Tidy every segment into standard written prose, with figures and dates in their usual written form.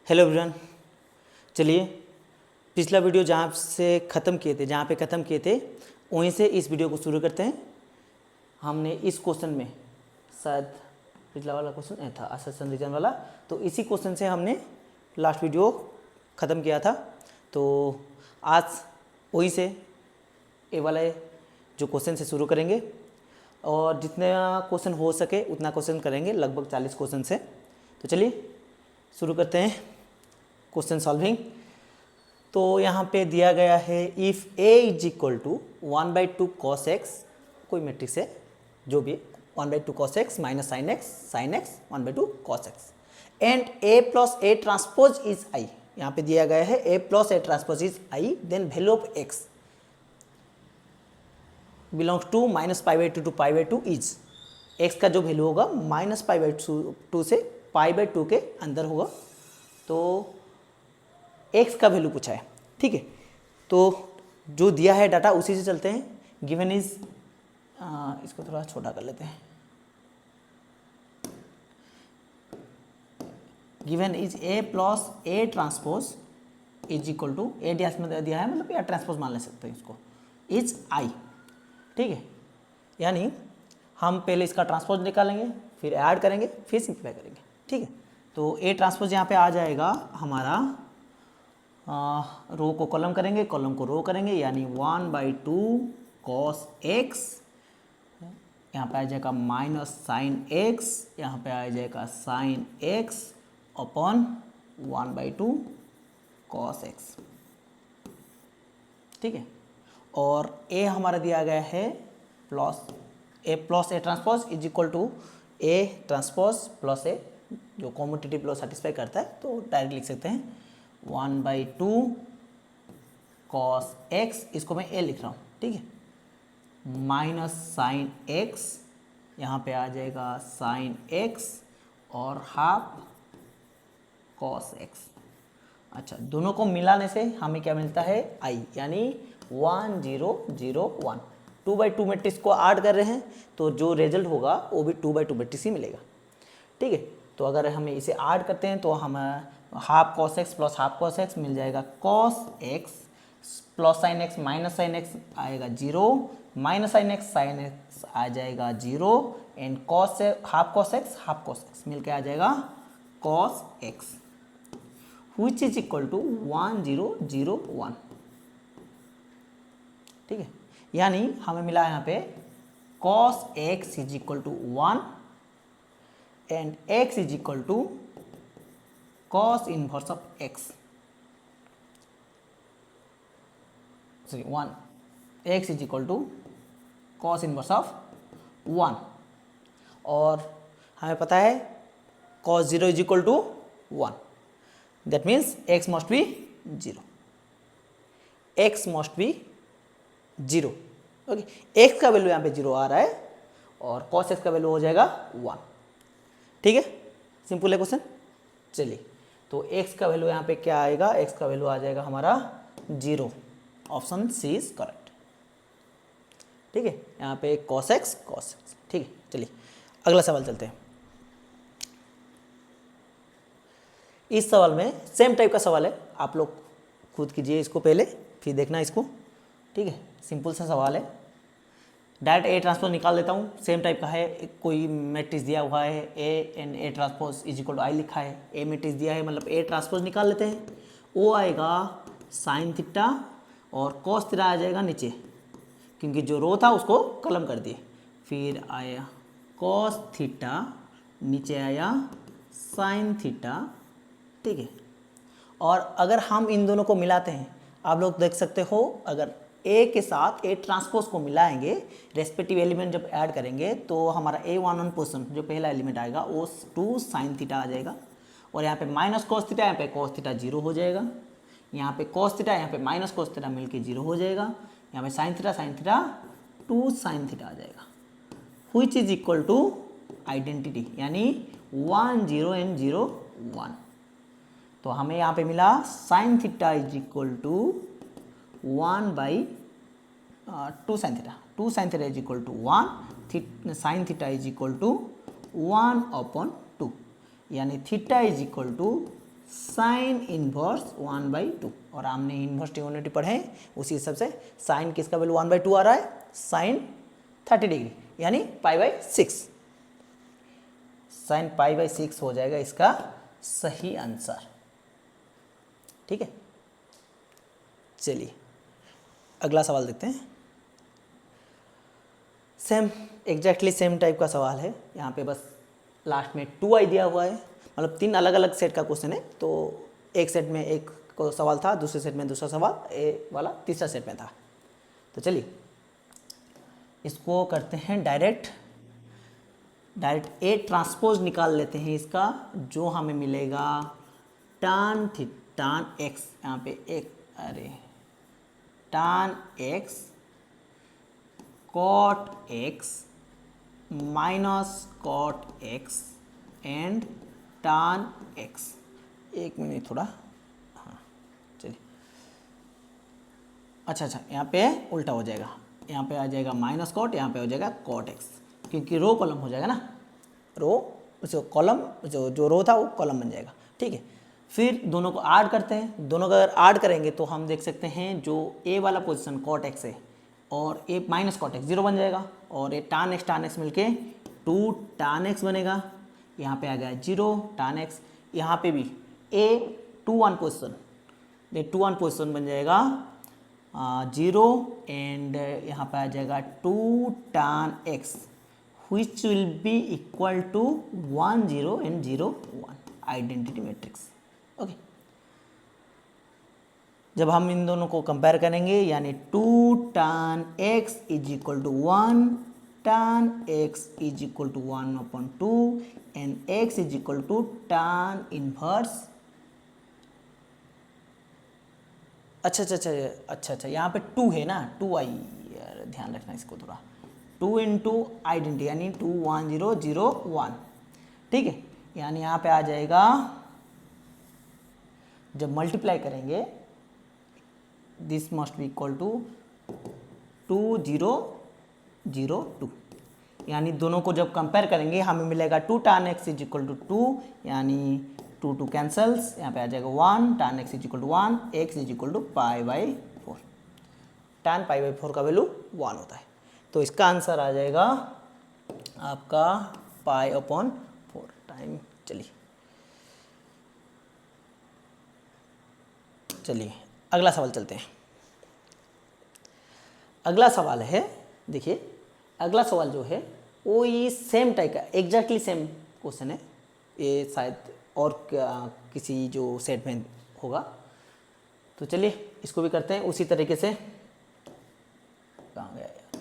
Hello everyone. चलिए पिछला video जहाँ पे ख़त्म किए थे वहीं से इस वीडियो को शुरू करते हैं। हमने इस क्वेश्चन में शायद पिछला वाला क्वेश्चन था असर्शन रीजन वाला, तो इसी क्वेश्चन से हमने लास्ट वीडियो ख़त्म किया था। तो आज वहीं से ये वाला जो क्वेश्चन से शुरू करेंगे और जितना क्वेश्चन हो सके उतना क्वेश्चन करेंगे, लगभग 40 क्वेश्चन से। तो चलिए शुरू करते हैं क्वेश्चन सॉल्विंग। तो यहाँ पे दिया गया है if A is equal to 1/2 cos x, कोई मैट्रिक्स है जो भी 1/2 cos x minus sine x 1/2 cos x and a plus A transpose is I. यहाँ पे दिया गया है a plus A transpose is I, then value of x belongs to -π/2 to π/2 is. x का जो वैल्यू होगा -π/2 से π/2 के अंदर होगा। तो x का वैल्यू पूछा है, ठीक है। तो जो दिया है डाटा उसी से चलते हैं। गिवन इज इसको थोड़ा छोटा कर लेते हैं। Given is a plus A transpose is equal to A D में दिया है, मतलब या ट्रांसपोज मान ले सकते हैं इसको, इज आई, ठीक है। यानी हम पहले इसका ट्रांसपोज निकालेंगे, फिर ऐड करेंगे, फिर सिंप्लीफाई करेंगे, ठीक है। तो ए ट्रांसपोज यहाँ पे आ जाएगा हमारा, रो को कॉलम करेंगे, कॉलम को रो करेंगे, यानी 1/2 cos x, यहाँ पे आ जाएगा माइनस साइन x, यहाँ पे आ जाएगा sine x upon 1/2 cos x, ठीक है। और a हमारा दिया गया है plus A transpose is equal to A transpose plus A, जो कॉम्यूटेटिव लॉ सेटिस्फाई करता है, तो डायरेक्ट लिख सकते हैं 1/2 cos x, इसको मैं a लिख रहा हूँ, ठीक है, माइनस साइन x, यहाँ पे आ जाएगा साइन x और हाफ cos x। अच्छा, दोनों को मिलाने से हमें क्या मिलता है i, यानी 1 0 0 1। 2/2 मैट्रिक्स को ऐड कर रहे हैं तो जो रिजल्ट होगा वो भी 2/2 मैट्रिक्स ही मिलेगा, ठीक है। तो अगर हमें इसे ऐड करते हैं तो हम half cos x plus half cos x मिल जाएगा cos x plus sine x minus sine x आएगा 0, माइनस साइन x आ जाएगा 0 एंड हाफ cos x मिल के आ जाएगा cos x which is equal to 1 0 0 1, ठीक है। यानी हमें मिला यहाँ पे cos x is equal to 1 and x is equal to cos inverse of x, sorry 1, x is equal to cos inverse of 1। और हमें पता है cos 0 is equal to 1, that means x must be 0, x must be 0, okay. x का value यहाँ पे 0 आ रहा है और cos x का वैल्यू हो जाएगा 1, ठीक है। सिंपल है क्वेश्चन। चलिए, तो x का वैल्यू यहाँ पे क्या आएगा, x का वैल्यू आ जाएगा हमारा 0, ऑप्शन सी इज करेक्ट, ठीक है। यहाँ पे cos x, ठीक है। चलिए अगला सवाल चलते हैं। इस सवाल में सेम टाइप का सवाल है, आप लोग खुद कीजिए इसको पहले, फिर देखना इसको, ठीक है। सिंपल सा सवाल है, डायरेक्ट ए ट्रांसपोज निकाल देता हूँ। सेम टाइप का है, कोई मैट्रिक्स दिया हुआ है A and A transpose is equal to I लिखा है, ए मैट्रिक्स दिया है, मतलब ए ट्रांसपोज निकाल लेते हैं। वो आएगा साइन थीटा और कॉस थीटा आ जाएगा नीचे, क्योंकि जो रो था उसको कलम कर दिए। फिर आया कॉस थीटा, नीचे आया साइन थीटा, ठीक है। और अगर हम इन दोनों को मिलाते हैं, आप लोग देख सकते हो, अगर a के साथ a ट्रांसपोज को मिलाएंगे, रेस्पेक्टिव एलिमेंट जब ऐड करेंगे तो हमारा a11 पोर्शन जो पहला एलिमेंट आएगा वो 2 साइन थीटा आ जाएगा। और यहाँ पे माइनस कॉस थीटा, यहाँ पे कॉस थीटा 0 हो जाएगा, यहाँ पे कॉस थीटा, यहाँ पे माइनस कॉस थीटा मिलके 0 हो जाएगा, यहाँ पे साइन थीटा 2 साइन थीटा आ जाएगा, which is equal to identity, यानी 1 0 एंड 0 1। तो हमें यहाँ पे मिला sine theta is equal to 1/2 sine theta, 2 sine theta is equal to 1, sine theta is equal to 1/2, यानी theta is equal to sine inverse 1/2, और हमने इनवर्स ट्रिगोनोमेट्री पढ़े हैं, उसी हिसाब से साइन किसका वैल्यू 1/2 आ रहा है, साइन 30 डिग्री यानी π/6, साइन π/6 हो जाएगा इसका सही आंसर। ठीक है, चलिए अगला सवाल देखते हैं। सेम एग्जैक्टली सेम टाइप का सवाल है, यहाँ पे बस लास्ट में 2i दिया हुआ है, मतलब 3 अलग अलग सेट का क्वेश्चन है, तो एक सेट में एक को सवाल था, दूसरे सेट में दूसरा सवाल, ए वाला तीसरा सेट में था। तो चलिए इसको करते हैं डायरेक्ट ए ट्रांसपोज निकाल लेते हैं इसका, जो हमें मिलेगा tan x, यहाँ पे एक tan x cot x minus cot x and tan x। एक मिनट थोड़ा, हाँ चलिए, अच्छा यहाँ पे उल्टा हो जाएगा, यहाँ पे आ जाएगा माइनस कॉट, यहाँ पे हो जाएगा cot x, क्योंकि रो कॉलम हो जाएगा ना, रो जो कॉलम जो रो था वो कॉलम बन जाएगा। ठीक है, फिर दोनों को ऐड करते हैं, दोनों को अगर ऐड करेंगे तो हम देख सकते हैं जो ए वाला पोजीशन cot x है और ए माइनस cot x 0 बन जाएगा, और ये tan x मिलके 2 tan x बनेगा, यहाँ पे आ गया 0 tan x, यहाँ पे भी ए 2 1 पोजिशन, ये 2 1 पोजिशन बन जाएगा 0 एंड यहाँ पे आ जाएगा 2 tan x which will be equal to 1 0 and 0 1 identity matrix. Okay, जब हम इन दोनों को कंपेयर करेंगे यानी 2 tan x is equal to 1 tan x is equal to 1/2 and x is equal to tan inverse, अच्छा यहाँ पे 2 है ना, 2i, यार ध्यान रखना इसको थोड़ा, 2 इंटू आइडेंटिटी यानी 2 1 0 0 1। ठीक है, यानी यहाँ पे आ जाएगा, जब मल्टीप्लाई करेंगे this must be equal to 2 0 0 2, यानी दोनों को जब कंपेयर करेंगे हमें मिलेगा 2 tan x is equal to 2, यानी 2 2 कैंसल्स, यहाँ पे आ जाएगा 1 tan x is equal to 1, x is equal to π/4, tan π/4 का वैल्यू 1 होता है, तो इसका आंसर आ जाएगा आपका π/4 टाइम। चलिए अगला सवाल चलते हैं। अगला सवाल है, देखिए अगला सवाल जो है वो ये सेम टाइप का एग्जैक्टली सेम क्वेश्चन है, ये शायद और किसी जो सेट में होगा, तो चलिए इसको भी करते हैं उसी तरीके से। कहाँ गया यार,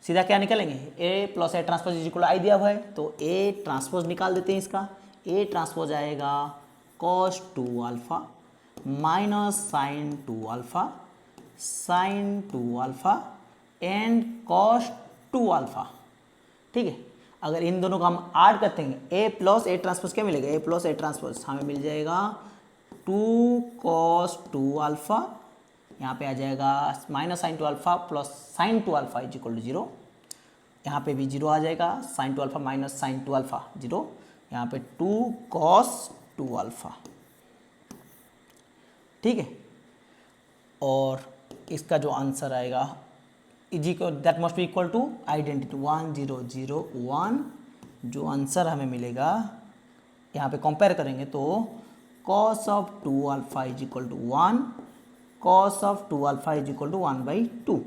सीधा क्या निकालेंगे, A plus A transpose is equal I दिया हुआ है, तो ए ट्रांसपोज निकाल देते हैं इसका, ए ट्रांसपोज आएगा cos 2 alpha minus sine 2 alpha sine 2 alpha and cos 2 alpha. ठीक है, अगर इन दोनों को हम ऐड करते हैं, ए प्लस ए ट्रांसपोज क्या मिलेगा, ए प्लस ए ट्रांसपोज हमें मिल जाएगा 2 cos 2 अल्फा, यहाँ पे आ जाएगा minus sine 2 alpha plus sine 2 alpha is equal to 0, यहाँ पे भी 0 आ जाएगा, sine 2 alpha minus sine 2 alpha 0, यहाँ पे 2 cos 2 अल्फा। ठीक है, और इसका जो आंसर आएगा is equal that must be equal to identity 1 0 0 1, जो आंसर हमें मिलेगा यहाँ पे कंपेयर करेंगे तो cos of 2 alpha is equal to 1, cos of 2 alpha is equal to 1/2,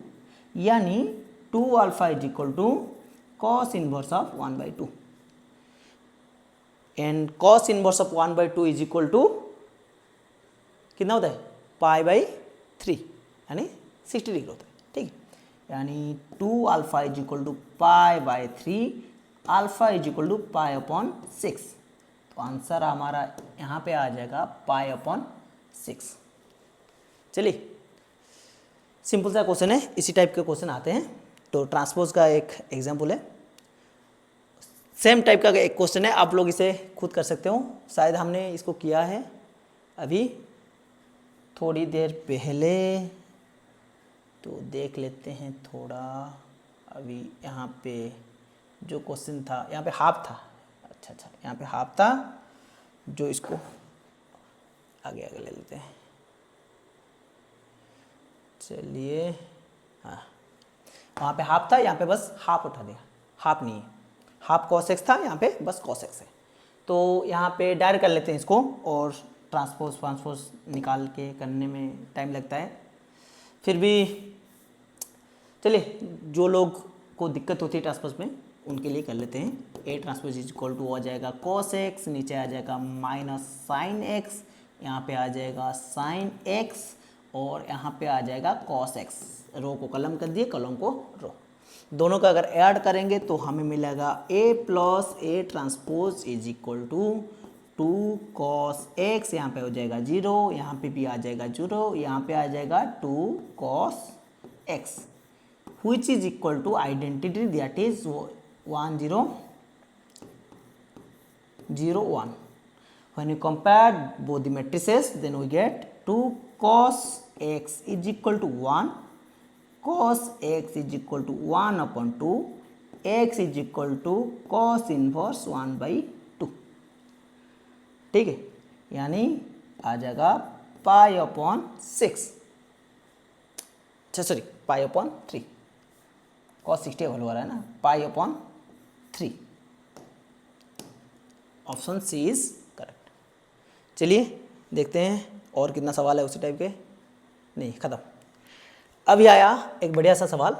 यानी 2 alpha is equal to cos inverse of 1/2 and cos inverse of 1/2 is equal to कितना होता है, π/3 यानी 60 डिग्री होता है। ठीक है, यानी 2 alpha is equal to π/3, alpha is equal to π/6, तो आंसर हमारा यहाँ पे आ जाएगा π/6। चलिए सिंपल सा क्वेश्चन है, इसी टाइप के क्वेश्चन आते हैं, तो ट्रांसपोज का एक एग्जाम्पल है, सेम टाइप का एक क्वेश्चन है, आप लोग इसे खुद कर सकते हो, शायद हमने इसको किया है अभी थोड़ी देर पहले, तो देख लेते हैं थोड़ा। अभी यहाँ पे जो क्वेश्चन था यहाँ पे हाफ था, अच्छा यहाँ पे हाफ था, जो इसको आगे आगे ले लेते हैं, चलिए। हाँ, वहाँ पे हाफ था, यहाँ पे बस हाफ उठा दिया, हाफ नहीं है, हाफ cos x था, यहाँ पे बस cos x है। तो यहाँ पे डायरेक्ट कर लेते हैं इसको, और ट्रांसपोज निकाल के करने में टाइम लगता है, फिर भी चलिए जो लोग को दिक्कत होती है ट्रांसपोज में उनके लिए कर लेते हैं। A transpose is equal to आ जाएगा cos x, नीचे आ जाएगा माइनस साइन x, यहाँ पे आ जाएगा साइन x, और यहाँ पे आ जाएगा cos x। रो को कॉलम कर दिए, कॉलम को रो, दोनों का अगर ऐड करेंगे तो हमें मिलेगा a plus A transpose is equal to 2 cos x, यहाँ पे हो जाएगा 0, यहाँ पे भी आ जाएगा 0, यहाँ पे आ जाएगा 2 cos x, which is equal to identity that is 1 0 0 1. When you compare both the matrices, then we get 2 cos x is equal to 1, cos x is equal to 1 upon 2, x is equal to cos inverse 1 by 2। ठीक है, यानी आ जाएगा pi upon 6, अच्छा sorry पाई upon 3, cos 60 हो रहा है ना, pi upon 3। Option C is correct. चलिए देखते हैं और कितना सवाल है उसी टाइप के, नहीं खत्म। अभी आया एक बढ़िया सा सवाल,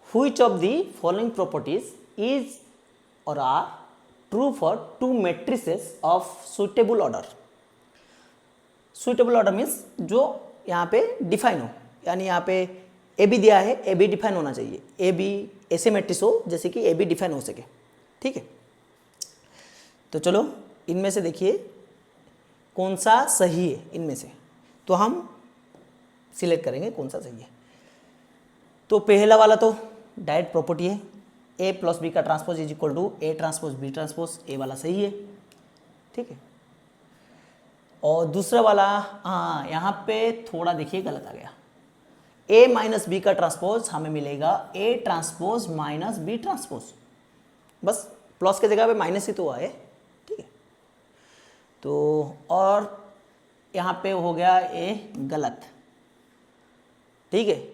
which of the following properties is or are true for 2 matrices of suitable order. Suitable order means जो यहाँ पे डिफाइन हो, यानी यहाँ पे ए बी दिया है, ए बी डिफाइन होना चाहिए, ए बी ऐसे मैट्रिक्स हो जैसे कि ए बी डिफाइन हो सके। ठीक है, तो चलो इनमें से देखिए कौन सा सही है इनमें से, तो हम सिलेक्ट करेंगे कौन सा सही है। तो पहला वाला तो डायरेक्ट प्रॉपर्टी है, ए प्लस बी का transpose is equal to A transpose B transpose, A वाला सही है। ठीक है, और दूसरा वाला हाँ यहाँ पे थोड़ा देखिए गलत आ गया, ए माइनस बी का ट्रांसपोज हमें मिलेगा A transpose minus B transpose, बस प्लस के जगह पे माइनस ही तो आए। ठीक है, तो और यहाँ पे हो गया ए गलत। ठीक है,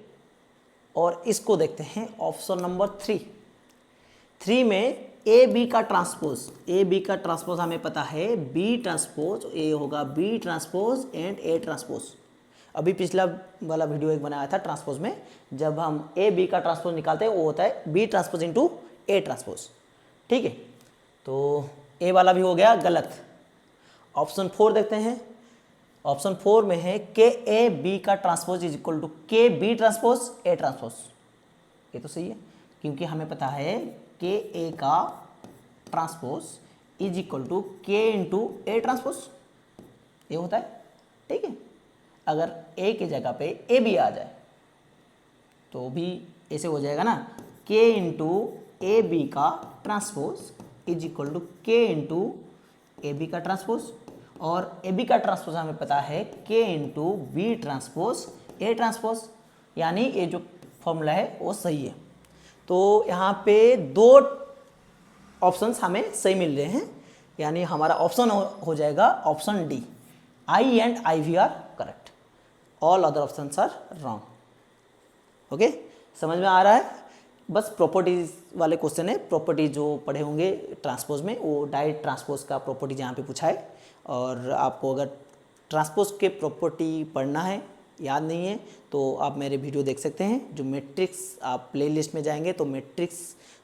और इसको देखते हैं ऑप्शन नंबर 3 में ए बी का ट्रांसपोज, ए बी का ट्रांसपोज हमें पता है बी ट्रांसपोज, ए होगा B transpose and A transpose. अभी पिछला वाला वीडियो एक बनाया था ट्रांसपोज में, जब हम ए बी का ट्रांसपोज निकालते हैं वो होता है B transpose into A transpose. ठीक है, तो ए वाला भी हो गया गलत। ऑप्शन 4 देखते हैं, ऑप्शन 4 में है के ए बी का ट्रांसपोज इज इक्वल टू के बी ट्रांसपोज ए ट्रांसपोज, ये तो सही है क्योंकि हमें पता है के ए का transpose is equal to K into A transpose, ये होता है। ठीक है, अगर ए की जगह पे ए बी आ जाए तो भी ऐसे हो जाएगा ना, के इंटू ए बी का transpose is equal to K into A B का ट्रांसपोज, और ए बी का ट्रांसपोज हमें पता है K into B transpose A transpose, यानी ये जो फॉर्मूला है वो सही है। तो यहाँ पे 2 ऑप्शंस हमें सही मिल रहे हैं, यानी हमारा ऑप्शन हो जाएगा option D, I and I V are correct, all other options are wrong. Okay, समझ में आ रहा है? बस प्रॉपर्टीज वाले क्वेश्चन है, प्रॉपर्टी जो पढ़े होंगे ट्रांसपोज में वो डायरेक्ट ट्रांसपोज का प्रॉपर्टी यहाँ पे पूछा है, और आपको अगर ट्रांसपोज के प्रॉपर्टी पढ़ना है, याद नहीं है, तो आप मेरे वीडियो देख सकते हैं। जो मैट्रिक्स आप प्लेलिस्ट में जाएंगे तो मैट्रिक्स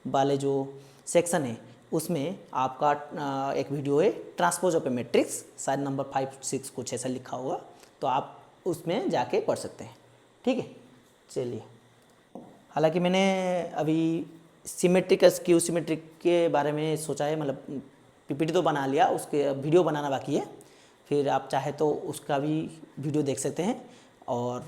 वाले जो सेक्शन है उसमें आपका एक वीडियो है ट्रांसपोज ऑफ ए मैट्रिक्स, शायद नंबर 5-6 कुछ ऐसा लिखा होगा, तो आप उसमें जाके पढ़ सकते हैं। ठीक है, चलिए। हालांकि मैंने अभी सिमेट्रिक स्क्यू सिमेट्रिक के बारे में सोचा है, मतलब पीपीटी तो बना लिया, उसके वीडियो बनाना बाकी है, फिर आप चाहे तो उसका भी वीडियो देख सकते हैं। और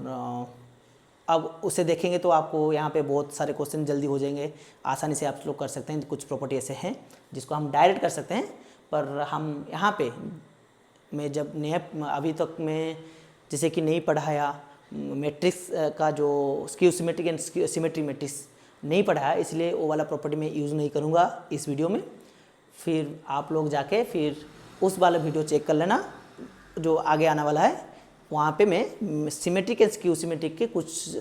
अब उसे देखेंगे तो आपको यहाँ पे बहुत सारे क्वेश्चन जल्दी हो जाएंगे, आसानी से आप लोग कर सकते हैं। कुछ प्रॉपर्टी ऐसे हैं जिसको हम डायरेक्ट कर सकते हैं, पर हम यहाँ पे मैं जब नया अभी तक मैं जैसे कि नहीं पढ़ाया मैट्रिक्स का जो skew symmetric and symmetry matrix नहीं पढ़ाया, इसलिए वो वाला प्रॉपर्टी मैं यूज़ नहीं करूँगा इस वीडियो में। फिर आप लोग जाके फिर उस वाला वीडियो चेक कर लेना, जो आगे आने वाला है वहाँ पे मैं सिमेट्रिक एंड स्क्यू सिमेट्रिक के कुछ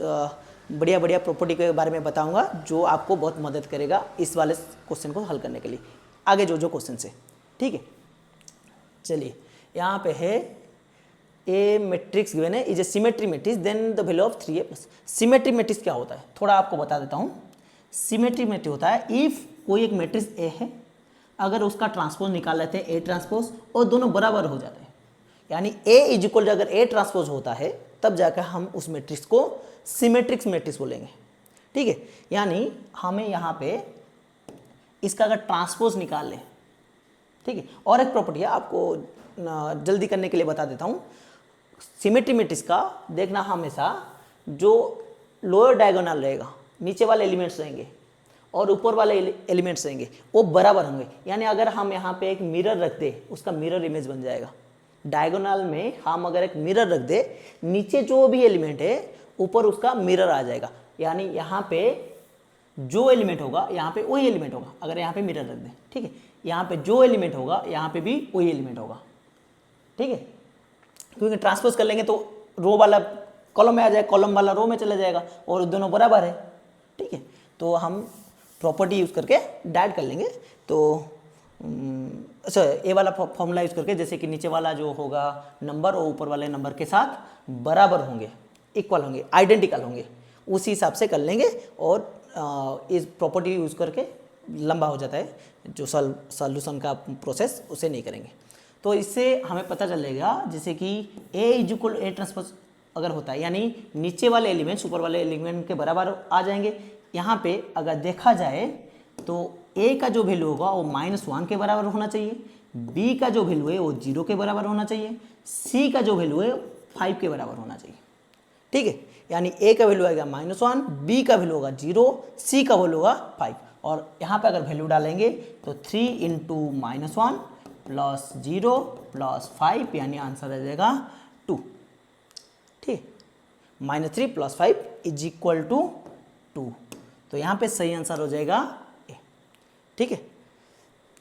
बढ़िया बढ़िया प्रॉपर्टी के बारे में बताऊंगा जो आपको बहुत मदद करेगा इस वाले क्वेश्चन को हल करने के लिए, आगे जो जो क्वेश्चन है। ठीक है, चलिए यहाँ पे है ए मैट्रिक्स गिवन है is a symmetry matrix then the value of 3a plus. Symmetry matrix क्या होता है थोड़ा आपको बता देता हूँ। सिमेट्री मैट्रिक्स होता है इफ कोई एक मैट्रिक्स ए है, अगर उसका ट्रांसपोज निकाल लेते हैं ए ट्रांसपोज और दोनों बराबर हो जाते हैं, यानी ए इज इक्वल अगर ए ट्रांसपोज होता है तब जाकर हम उस मैट्रिक्स को सिमेट्रिक्स मैट्रिक्स बोलेंगे। ठीक है, यानी हमें यहाँ पे इसका अगर ट्रांसपोज निकाल लें, ठीक है। और एक प्रॉपर्टी है आपको जल्दी करने के लिए बता देता हूँ। सिमेट्री मैट्रिक्स का देखना हमेशा जो लोअर डायगोनल रहेगा, नीचे वाले एलिमेंट्स रहेंगे और ऊपर वाले एलिमेंट्स रहेंगे वो बराबर होंगे। यानी अगर हम यहाँ पे एक मिरर रख दे उसका मिरर इमेज बन जाएगा। डायगोनल में हम अगर एक मिरर रख दे, नीचे जो भी एलिमेंट है ऊपर उसका मिरर आ जाएगा, यानी यहाँ पे जो एलिमेंट होगा यहाँ पे वही एलिमेंट होगा। अगर यहाँ पे मिरर रख दे, ठीक है, यहाँ पे जो एलिमेंट होगा यहाँ पे भी वही एलिमेंट होगा। ठीक है, क्योंकि ट्रांसपोज कर लेंगे तो रो वाला कॉलम में आ जाएगा, कॉलम वाला रो में चला जाएगा और दोनों बराबर है। ठीक है, तो हम प्रॉपर्टी यूज़ करके डाइट कर लेंगे। तो अच्छा, ए वाला फॉर्मूला यूज़ करके जैसे कि नीचे वाला जो होगा नंबर और ऊपर वाले नंबर के साथ बराबर होंगे, इक्वल होंगे, आइडेंटिकल होंगे, उसी हिसाब से कर लेंगे और इस प्रॉपर्टी यूज़ करके लंबा हो जाता है जो सॉल्यूशन का प्रोसेस, उसे नहीं करेंगे। तो इससे हमें पता चलेगा जैसे कि ए इज इक्वल ए ट्रांसपोज अगर होता है, यानी नीचे वाले एलिमेंट्स ऊपर वाले एलिमेंट के बराबर आ जाएंगे। यहाँ पे अगर देखा जाए तो ए का जो वैल्यू होगा वो -1 के बराबर होना चाहिए, बी का जो वैल्यू है वो 0 के बराबर होना चाहिए, सी का जो वैल्यू है 5 के बराबर होना चाहिए। ठीक है, यानी ए का वैल्यू आएगा -1, बी का वैल्यू होगा 0, सी का वैल्यू होगा 5। और यहाँ पे अगर वैल्यू डालेंगे तो 3 × -1 + 0 + 5, यानी आंसर आ जाएगा 2। ठीक, -3 + 5 = 2। तो यहाँ पे सही आंसर हो जाएगा ए। ठीक है,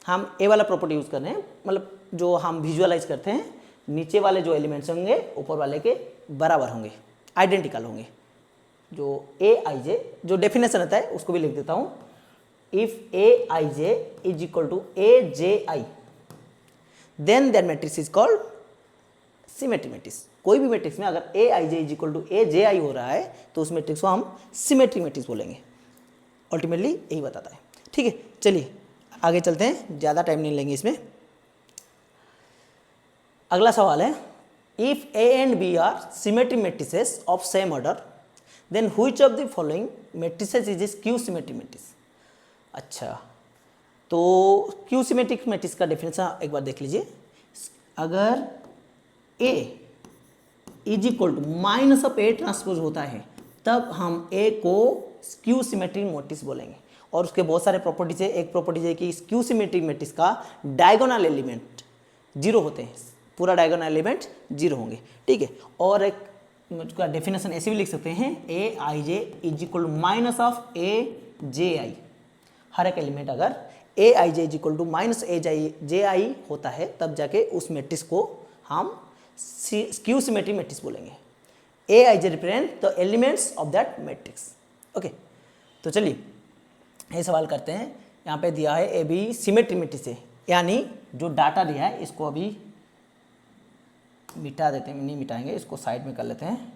हम ए वाला प्रॉपर्टी यूज़ कर रहे हैं, मतलब जो हम विजुअलाइज करते हैं नीचे वाले जो एलिमेंट्स होंगे ऊपर वाले के बराबर होंगे, आइडेंटिकल होंगे। जो ए आई जे जो डेफिनेशन रहता है उसको भी लिख देता हूँ। If A I J is equal to A J I then that matrix is called symmetry matrix. कोई भी मैट्रिक्स में अगर A I J is equal to A J I हो रहा है तो उस मैट्रिक्स को हम सिमेट्री मैट्रिक्स बोलेंगे। अल्टीमेटली यही बताता है। ठीक है, चलिए आगे चलते हैं, ज़्यादा टाइम नहीं लेंगे इसमें। अगला सवाल है if A and B are symmetry matrices of same order then which of the following matrices is skew symmetry matrix. अच्छा, तो क्यू सिमेट्रिक मैट्रिक्स का डेफिनेशन एक बार देख लीजिए। अगर A is equal to minus of A transpose होता है तब हम ए को स्क्यू सिमेट्रिक मैट्रिक्स बोलेंगे। और उसके बहुत सारे प्रॉपर्टीज है। एक प्रॉपर्टीज है कि स्क्यू सिमेट्रिक मैट्रिक्स का डायगोनल एलिमेंट 0 होते हैं, पूरा डायगोनल एलिमेंट 0 होंगे। ठीक है, और एक उसका डेफिनेशन ऐसे भी लिख सकते हैं A I J is equal to minus of A J i. हर एक एलिमेंट अगर A I J is equal to minus A J i होता है तब जाके उस मैट्रिक्स को हम स्क्यू सिमेट्रिक मैट्रिक्स बोलेंगे। A I j represent the elements of that matrix. Okay, तो चलिए ये सवाल करते हैं। यहाँ पे दिया है ए बी सिमेट्री मैट्रिक्स है, यानी जो डाटा दिया है इसको अभी मिटा देते हैं, नहीं मिटाएंगे, इसको साइड में कर लेते हैं,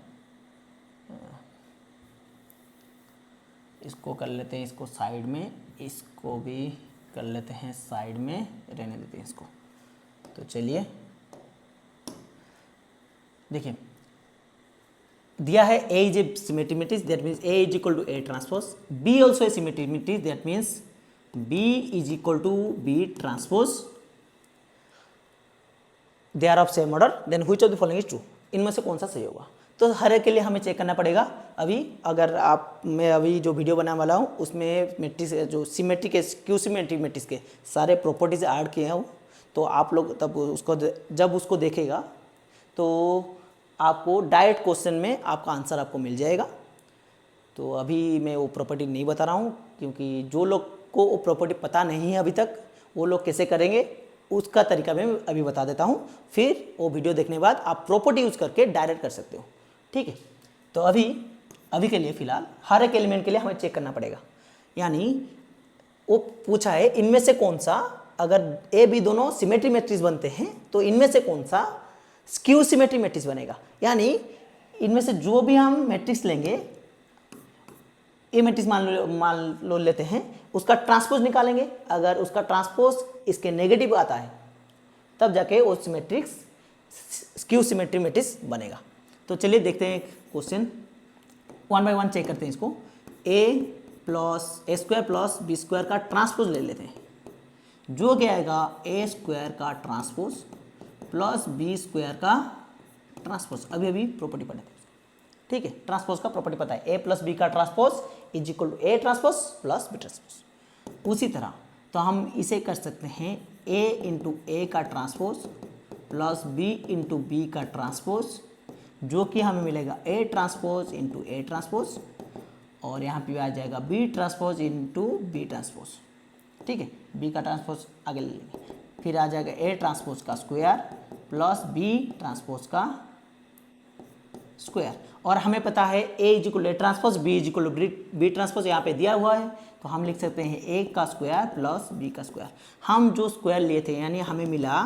इसको कर लेते हैं, इसको साइड में, इसको भी कर लेते हैं साइड में, रहने देते हैं इसको। तो चलिए देखिए, दिया है A is a symmetry matrix that means A is equal to A transpose, B also a symmetry matrix that means B is equal to B transpose, they are of same order, then which of the following is true. इनमें से कौन सा सही होगा? तो हर एक के लिए हमें चेक करना पड़ेगा। अभी अगर मैं अभी जो वीडियो बनाने वाला हूँ उसमें मैट्रिक्स जो सिमेट्रिक क्यू सिमेट्रिक मैट्रिक्स के सारे प्रॉपर्टीज ऐड किए हैं, तो आप लोग तब उसको जब उसको देखेगा तो आपको डायरेक्ट क्वेश्चन में आपका आंसर आपको मिल जाएगा। तो अभी मैं वो प्रॉपर्टी नहीं बता रहा हूँ, क्योंकि जो लोग को वो प्रॉपर्टी पता नहीं है अभी तक, वो लोग कैसे करेंगे उसका तरीका मैं अभी बता देता हूँ, फिर वो वीडियो देखने के बाद आप प्रॉपर्टी यूज़ करके डायरेक्ट कर सकते हो। ठीक है, तो अभी के लिए फ़िलहाल हर एक एलिमेंट के लिए हमें चेक करना पड़ेगा। यानी वो पूछा है इनमें से कौन सा, अगर ए बी दोनों सिमेट्री मैट्रिक्स बनते हैं तो इनमें से कौन सा स्क्यू सिमेट्री मैट्रिक्स बनेगा। यानी इनमें से जो भी हम मैट्रिक्स लेंगे, ए मैट्रिक्स मान लो लेते हैं, उसका ट्रांसपोज निकालेंगे। अगर उसका ट्रांसपोज इसके नेगेटिव आता है तब जाके वो सिमेट्रिक्स स्क्यू सिमेट्री मैट्रिक्स बनेगा। तो चलिए देखते हैं क्वेश्चन, 1 बाय 1 चेक करते हैं इसको। A square plus B square का ट्रांसपोज ले लेते हैं, जो क्या आएगा ए स्क्वायर का ट्रांसपोज प्लस बी स्क्वायर का ट्रांसपोज। अभी प्रॉपर्टी पढ़े थे, ठीक है, ट्रांसपोज का प्रॉपर्टी पता है, ए प्लस बी का transpose is equal to A transpose plus B transpose. उसी तरह तो हम इसे कर सकते हैं ए इंटू ए का transpose plus B into B का ट्रांसपोज, जो कि हमें मिलेगा A transpose into A transpose, और यहाँ पे आ जाएगा B transpose into B transpose. ठीक है, बी का ट्रांसपोज आगे ले लेंगे, फिर आ जाएगा ए ट्रांसपोज का स्क्वायर प्लस बी ट्रांसपोज का स्क्वायर। और हमें पता है A is equal to A transpose, B is equal to B transpose यहाँ पे दिया हुआ है, तो हम लिख सकते हैं ए का स्क्वायर प्लस बी का स्क्वायर। हम जो स्क्वायर लिए थे यानी हमें मिला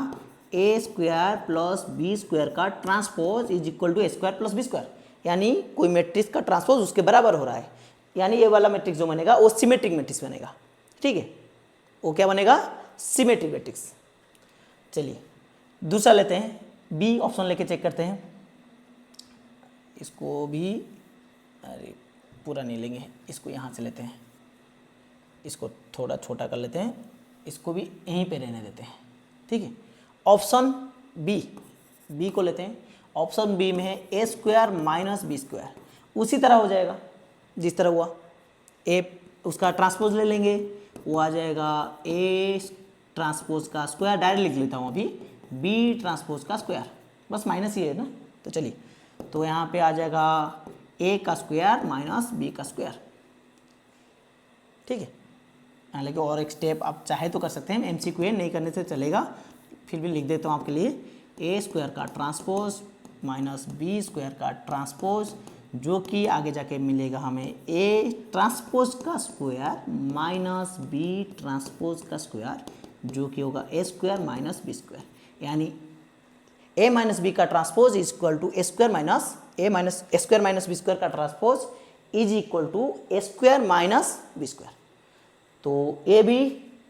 A square plus B square का transpose is equal to A square plus B square. यानी कोई मैट्रिक्स का ट्रांसपोज उसके बराबर हो रहा है, यानी ये वाला मैट्रिक्स जो बनेगा वो सिमेट्रिक मैट्रिक्स बनेगा। ठीक है, वो क्या बनेगा, सिमेट्रिक मैट्रिक्स। चलिए दूसरा लेते हैं, बी ऑप्शन लेके चेक करते हैं। इसको भी, अरे पूरा नहीं लेंगे, इसको यहाँ से लेते हैं, इसको थोड़ा छोटा कर लेते हैं, इसको भी यहीं पे रहने देते हैं। ठीक है, ऑप्शन बी को लेते हैं। ऑप्शन बी में है A square minus B square, उसी तरह हो जाएगा जिस तरह हुआ। ए उसका ट्रांसपोज ले लेंगे, वो आ जाएगा ए ट्रांसपोज का स्क्वायर, डायरेक्ट लिख लेता हूँ अभी, बी ट्रांसपोज का स्क्वायर, बस माइनस ही है ना। तो चलिए, तो यहाँ पे आ जाएगा ए का स्क्वायर माइनस बी का स्क्वायर। ठीक है, यहाँ लेके और एक स्टेप आप चाहे तो कर सकते हैं, एमसीक्यू है, नहीं करने से चलेगा, फिर भी लिख देता हूँ आपके लिए। ए स्क्वायर का ट्रांसपोज माइनस बी स्क्वायर का ट्रांसपोज, जो कि आगे जाके मिलेगा हमें ए ट्रांसपोज का स्क्वायर माइनस बी ट्रांसपोज का स्क्वायर, जो कि होगा A square minus B square. यानी ए माइनस बी का transpose is equal to A square minus B square का transpose is equal to A square minus B square. तो A भी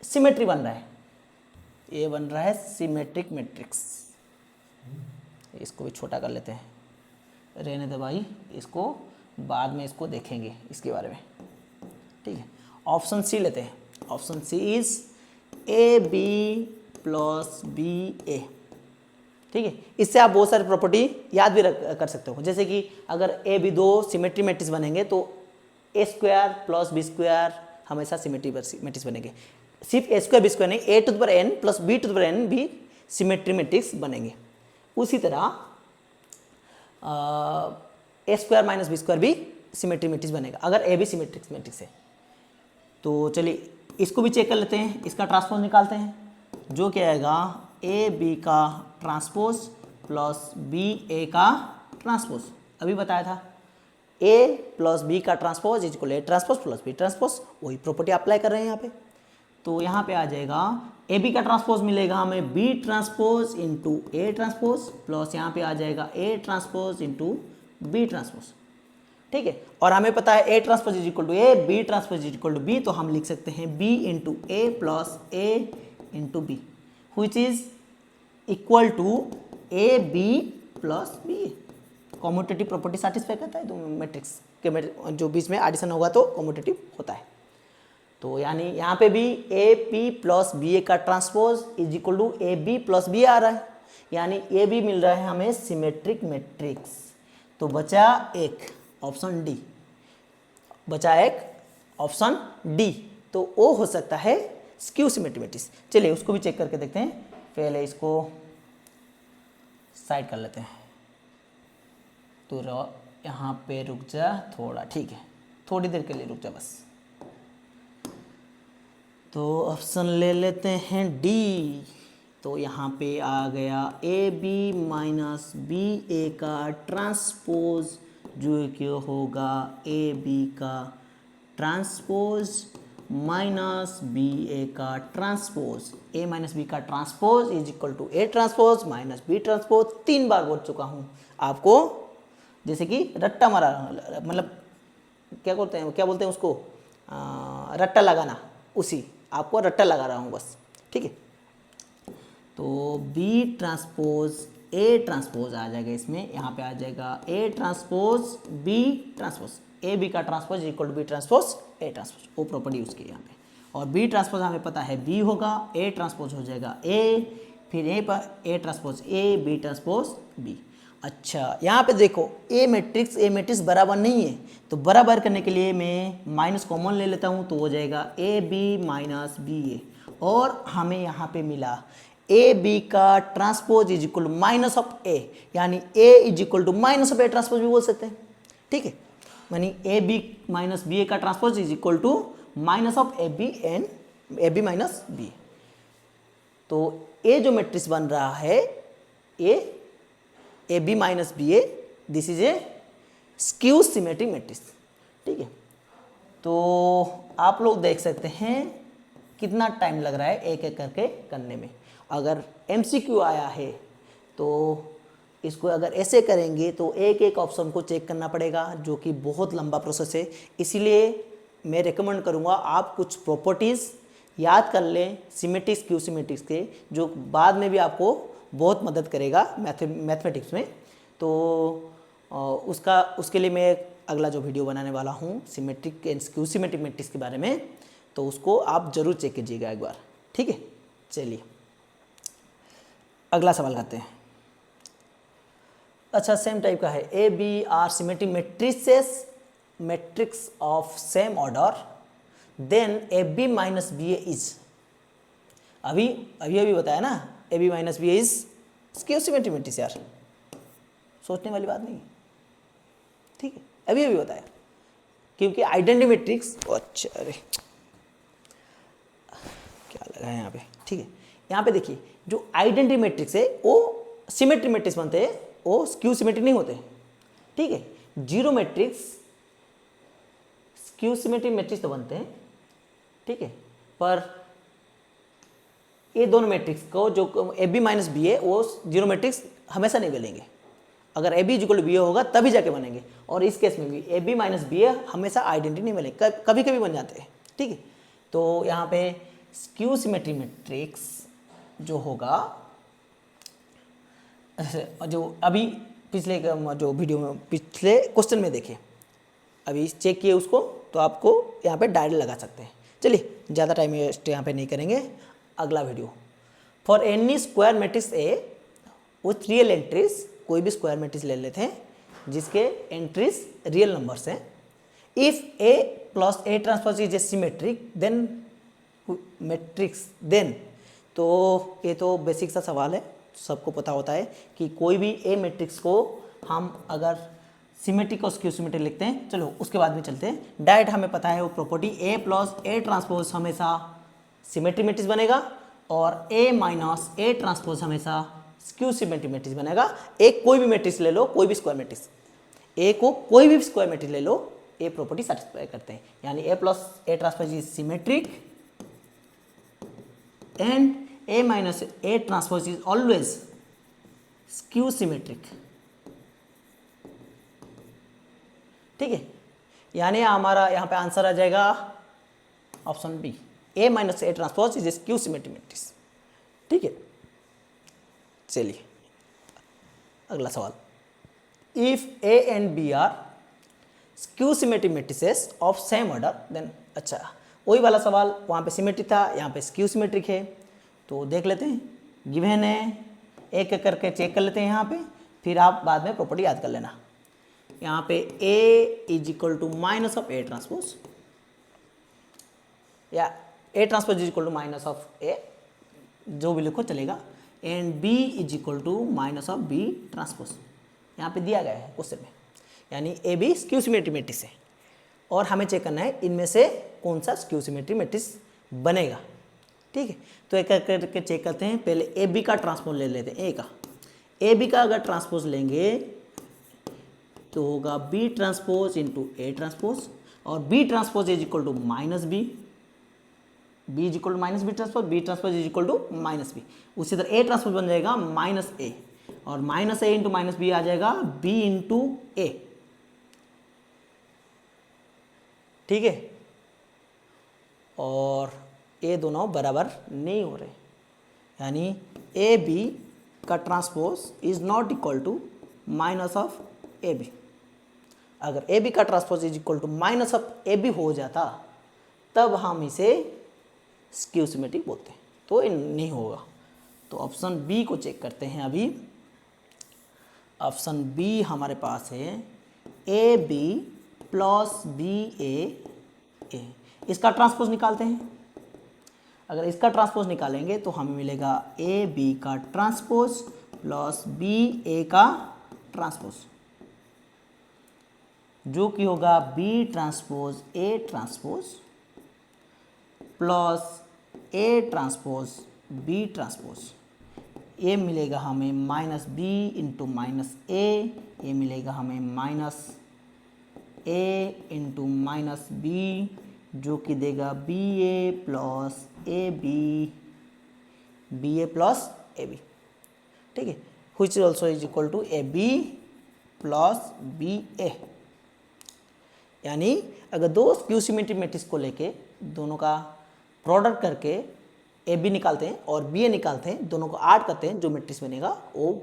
symmetry बन रहा है, ये बन रहा है सिमेट्रिक मैट्रिक्स। इसको भी छोटा कर लेते हैं, रहने दे भाई, इसको बाद में इसको देखेंगे इसके बारे में। ठीक है, ऑप्शन सी लेते हैं। Option C is A B plus B A. ठीक है, इससे आप बहुत सारी प्रॉपर्टी याद भी कर सकते हो, जैसे कि अगर ए बी दो सिमेट्री मैट्रिक्स बनेंगे तो A square plus B square हमेशा सिमेट्री मैट्रिक्स बनेंगे। सिर्फ ए स्क्वायर बी स्क्वायर नहीं, A to the power N plus B to the power N भी सिमेट्री मैट्रिक्स बनेंगे। उसी तरह A square minus B square भी सिमेट्री मैट्रिक्स बनेगा अगर ए भी सिमेट्रिक मैट्रिक्स है। तो चलिए इसको भी चेक कर लेते हैं, इसका ट्रांसपोज निकालते हैं, जो क्या आएगा ए बी का ट्रांसपोज प्लस बी ए का ट्रांसपोज। अभी बताया था ए प्लस बी का transpose is equal A transpose plus B transpose, वही प्रॉपर्टी अप्लाई कर रहे हैं यहाँ पे। तो यहाँ पे आ जाएगा ए बी का ट्रांसपोज मिलेगा हमें B transpose into A transpose plus यहाँ पे आ जाएगा A transpose into B transpose. ठीक है, और हमें पता है A transpose is equal to A, B transpose is equal to B, तो हम लिख सकते हैं B into A plus A into B, which is equal to A B plus B. Commutative property satisfy करता है, तो मैट्रिक्स के जो बीच में एडिशन होगा तो कॉम्यूटेटिव होता है। तो यानी यहाँ पे भी A P plus B A का transpose is equal to A B plus B आ रहा है, यानी ए बी मिल रहा है हमें सिमेट्रिक मैट्रिक्स। तो बचा एक ऑप्शन डी, बचा एक ऑप्शन डी, तो वो हो सकता है स्क्यू सिमेट्रिक मैट्रिक्स। चलिए उसको भी चेक करके देखते हैं, पहले इसको साइड कर लेते हैं। तो यहाँ पे रुक जा थोड़ा, ठीक है, थोड़ी देर के लिए रुक जा बस। तो ऑप्शन ले लेते हैं डी। तो यहाँ पे आ गया A B minus B A का ट्रांसपोज, जो कि होगा ए बी का ट्रांसपोज माइनस बी ए का ट्रांसपोज। ए माइनस बी का transpose is equal to A transpose minus B transpose. 3 बार बोल चुका हूँ आपको, जैसे कि रट्टा मारा, मतलब क्या बोलते हैं उसको, रट्टा लगाना, उसी आपको रट्टा लगा रहा हूँ बस, ठीक है। तो बी ट्रांसपोज ए ट्रांसपोज आ जाएगा इसमें, यहाँ पे आ जाएगा A transpose B transpose, A B का transpose equal to B transpose A transpose, वो प्रॉपर्टी उसकी यहाँ पे। और बी ट्रांसपोज हमें पता है बी होगा, ए ट्रांसपोज हो जाएगा ए, फिर ए पर A transpose A, B transpose B. अच्छा यहाँ पे देखो ए मैट्रिक्स बराबर नहीं है, तो बराबर करने के लिए मैं माइनस कॉमन ले लेता हूँ, तो हो जाएगा A B minus B A. और हमें यहाँ पे मिला ए बी का transpose is equal to minus of A, यानी A is equal to minus of A transpose भी बोल सकते हैं, ठीक है। यानी A B minus B A का transpose is equal to minus of A B and A B minus B. तो ए जो मैट्रिक्स बन रहा है A B minus B A, this is a skew symmetric matrix, ठीक है। तो आप लोग देख सकते हैं कितना टाइम लग रहा है एक एक करके करने में। अगर MCQ आया है तो इसको अगर ऐसे करेंगे तो एक एक ऑप्शन को चेक करना पड़ेगा, जो कि बहुत लंबा प्रोसेस है। इसीलिए मैं रेकमेंड करूँगा आप कुछ प्रॉपर्टीज़ याद कर लें सिमेट्रिक्स क्यू सिमेट्रिक्स के, जो बाद में भी आपको बहुत मदद करेगा मैथमेटिक्स में। तो उसके लिए मैं अगला जो वीडियो बनाने वाला हूँ symmetric and Q symmetric matrix के बारे में, तो उसको आप ज़रूर चेक कीजिएगा एक बार, ठीक है। चलिए अगला सवाल करते हैं। अच्छा सेम टाइप का है, A B are symmetric matrix of same order, then A B minus B A is, अभी बताया ना, A B minus B A is skew symmetric matrix. यार सोचने वाली बात नहीं, ठीक है, अभी बताया, क्योंकि आइडेंटिटी मैट्रिक्स, अच्छा अरे क्या लगा है यहाँ पे, ठीक है। यहाँ पे देखिए जो आइडेंटिटी मैट्रिक्स है वो सिमेट्रिक मैट्रिक्स बनते हैं, वो स्क्यू सिमेट्रिक नहीं होते, ठीक है। Zero matrix skew symmetric matrix तो बनते हैं, ठीक है, पर ये दोनों मैट्रिक्स को जो A B minus B A, वो जीरो मैट्रिक्स हमेशा नहीं बनेंगे। अगर A B equal to B A होगा तभी जाके बनेंगे, और इस केस में भी A B minus B A हमेशा आइडेंटिटी नहीं बनेंगे, कभी कभी बन जाते हैं, ठीक है। तो यहाँ पे स्क्यू सिमेट्रिक मैट्रिक्स जो होगा, जो अभी पिछले जो वीडियो में पिछले क्वेश्चन में देखे, अभी चेक किए उसको, तो आपको यहाँ पे डायरेक्ट लगा सकते हैं। चलिए ज़्यादा टाइम वेस्ट यहाँ पे नहीं करेंगे, अगला video. For any square matrix A with real entries, कोई भी स्क्वायर मैट्रिक्स ले लेते हैं जिसके एंट्रीज रियल नंबर्स हैं। If A plus A transpose is a symmetric then matrix, then, तो ये तो बेसिक सा सवाल है, सबको पता होता है कि कोई भी ए मैट्रिक्स को हम अगर सिमेट्रिक और स्क्यू सिमेट्रिक लिखते हैं। चलो उसके बाद में चलते हैं, डायरेक्ट हमें पता है वो property A plus A transpose हमेशा सिमेट्रिक मैट्रिक्स बनेगा, और ए माइनस ए ट्रांसपोज हमेशा स्क्यू सिमेट्रिक मैट्रिक्स बनेगा। एक कोई भी मैट्रिक्स ले लो, कोई भी स्क्वायर मैट्रिक्स, ए को कोई भी स्क्वायर मैट्रिक्स ले लो, ये प्रॉपर्टी सेटिस्फाई करते हैं। यानी A plus A transpose is symmetric and A minus A transpose is always skew symmetric, ठीक है। यानी हमारा यहाँ पे आंसर आ जाएगा option B, A minus A transpose is skew symmetric matrix, ठीक है। चलिए अगला सवाल, if A and B are skew symmetric matrices of same order then, अच्छा वही वाला सवाल, वहाँ पे सिमेट्रिक था, यहाँ पे स्क्यू सिमेट्रिक है। तो देख लेते हैं, गिवन है, एक एक करके चेक कर लेते हैं यहाँ पे, फिर आप बाद में प्रॉपर्टी याद कर लेना। यहाँ पे A is equal to minus of A transpose, या A transpose is equal to minus of A, जो भी लिखो चलेगा, and B is equal to minus of B transpose, यहाँ पे दिया गया है क्वेश्चन में। यानी A B skew symmetric matrix है, और हमें चेक करना है इनमें से कौन सा स्क्यू सिमेट्रिक मैट्रिक्स बनेगा, ठीक है, तो एक करके चेक करते हैं। पहले ए बी का ट्रांसपोज ले लेते हैं। ए बी का अगर ट्रांसपोज लेंगे तो होगा B transpose into A transpose, और B transpose is equal to minus B, B is equal to minus B transpose, B transpose is equal to minus B. उसी तरह ए ट्रांसपोज बन जाएगा माइनस ए, और minus A into minus B आ जाएगा B into ए। ठीक है, और ये दोनों बराबर नहीं हो रहे, यानी ए बी का transpose is not equal to minus of A B. अगर ए बी का transpose is equal to minus of A B हो जाता तब हम इसे स्क्यू सिमेट्रिक बोलते हैं, तो ये नहीं होगा। तो ऑप्शन बी को चेक करते हैं। अभी ऑप्शन बी हमारे पास है ए बी प्लस बी ए, इसका ट्रांसपोज निकालते हैं। अगर इसका ट्रांसपोज निकालेंगे तो हमें मिलेगा ए बी का ट्रांसपोज प्लस बी ए का ट्रांसपोज, जो कि होगा B transpose A transpose plus A transpose B transpose. ये मिलेगा हमें minus B into minus A, ये मिलेगा हमें minus A into minus B, जो कि देगा B A plus A B, B A plus A B. ठीक है, which also is equal to A B plus B A. यानी अगर दो स्क्यू सिमेट्रिक मैट्रिक्स को लेके दोनों का प्रोडक्ट करके ए बी निकालते हैं और बी ए निकालते हैं, दोनों को ऐड करते हैं, जो मैट्रिक्स बनेगा वो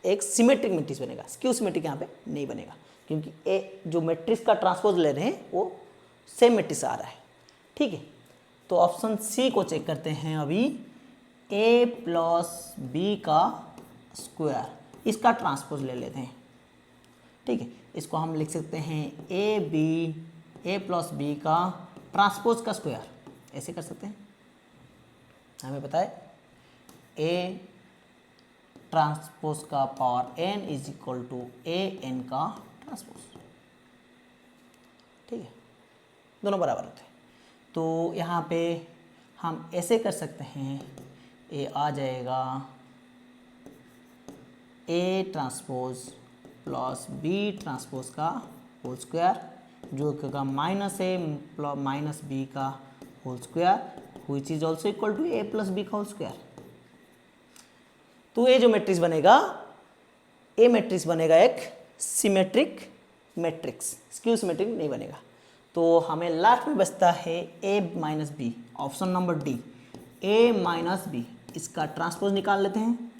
एक सिमेट्रिक मैट्रिक्स बनेगा। स्क्यू सिमेट्रिक यहाँ पे नहीं बनेगा, क्योंकि ए जो मैट्रिक्स का ट्रांसपोज ले रहे हैं वो सेम मैट्रिक्स आ रहा है। ठीक है, तो ऑप्शन सी को चेक करते हैं। अभी ए प्लस बी का स्क्वायर, इसका ट्रांसपोज ले लेते हैं। ठीक है, इसको हम लिख सकते हैं A B, A plus B का ट्रांसपोज का स्क्वायर, ऐसे कर सकते हैं। हमें पता है ए ट्रांसपोज का power N is equal to A N का ट्रांसपोज। ठीक है, दोनों बराबर होते हैं। तो यहाँ पे हम ऐसे कर सकते हैं, ए आ जाएगा A transpose plus B transpose का होल स्क्वायर, जो कि होगा minus A plus minus B का whole square, which is also equal to A plus B का होल स्क्वायर। तो ये जो मैट्रिक्स बनेगा, ए मैट्रिक्स बनेगा एक सिमेट्रिक मैट्रिक्स, स्क्यू सिमेट्रिक नहीं बनेगा। तो हमें लास्ट में बचता है A minus B, option number D, A minus B. इसका ट्रांसपोज निकाल लेते हैं,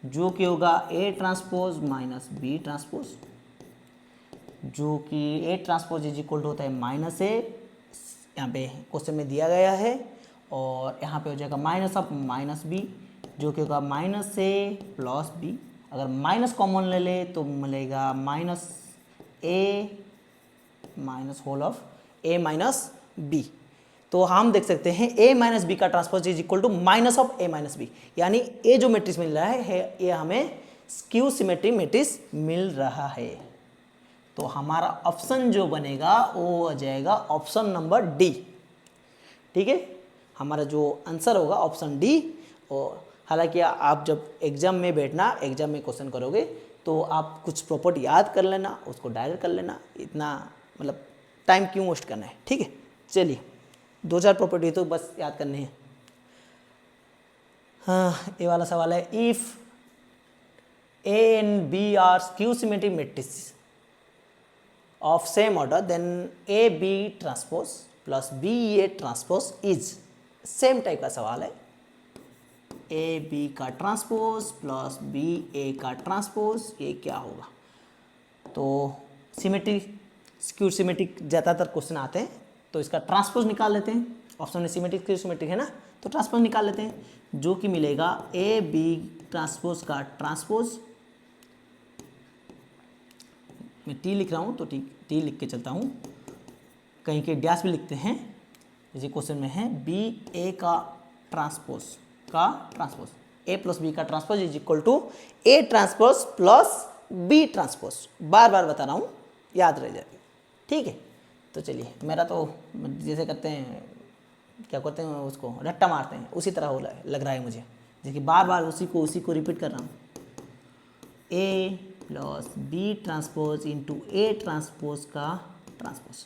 जो कि होगा A transpose minus B transpose, जो कि A transpose is equal to होता है माइनस ए, यहाँ पे क्वेश्चन में दिया गया है, और यहाँ पे हो जाएगा माइनस ऑफ माइनस बी, जो कि होगा माइनस ए प्लस बी। अगर माइनस कॉमन ले ले तो मिलेगा minus A minus whole of A minus B. तो हम देख सकते हैं ए माइनस बी का transpose is equal to minus of A minus B, यानी ए जो मैट्रिक्स मिल रहा है ये हमें स्क्यू सिमेट्रिक मैट्रिक्स मिल रहा है। तो हमारा ऑप्शन जो बनेगा वो हो जाएगा ऑप्शन नंबर डी। ठीक है, हमारा जो आंसर होगा ऑप्शन डी। और हालांकि आप जब एग्जाम में बैठना, एग्जाम में क्वेश्चन करोगे तो आप कुछ प्रॉपर्टी याद कर लेना, उसको डायरेक्ट कर लेना, इतना मतलब टाइम क्यों वेस्ट करना है। ठीक है, चलिए 2-4 प्रॉपर्टी तो बस याद करनी है। हाँ, ये वाला सवाल है, if A and B are skew symmetric matrix of same order then A B transpose plus B A transpose is, same type का सवाल है। ए बी का ट्रांसपोज प्लस बी ए का ट्रांसपोज, ये क्या होगा। तो सिमेट्रिक स्क्यू सिमेट्रिक ज़्यादातर क्वेश्चन आते हैं, तो इसका ट्रांसपोज निकाल लेते हैं। ऑप्शन में सिमेट्रिक स्क्यू सिमेट्रिक है ना, तो ट्रांसपोज निकाल लेते हैं, जो कि मिलेगा ए बी ट्रांसपोज का ट्रांसपोज। मैं टी लिख रहा हूँ तो टी लिख के चलता हूँ, कहीं के डैश भी लिखते हैं, जैसे क्वेश्चन में है बी ए का ट्रांसपोज ए प्लस बी का transpose is equal to A transpose plus B transpose. बार बार बता रहा हूँ, याद रह जाएगी। ठीक है, तो चलिए, मेरा तो जैसे करते हैं क्या करते हैं उसको रट्टा मारते हैं, उसी तरह हो लग रहा है मुझे, जैसे बार बार उसी को रिपीट कर रहा हूँ। A plus B transpose into A transpose का ट्रांसपोज।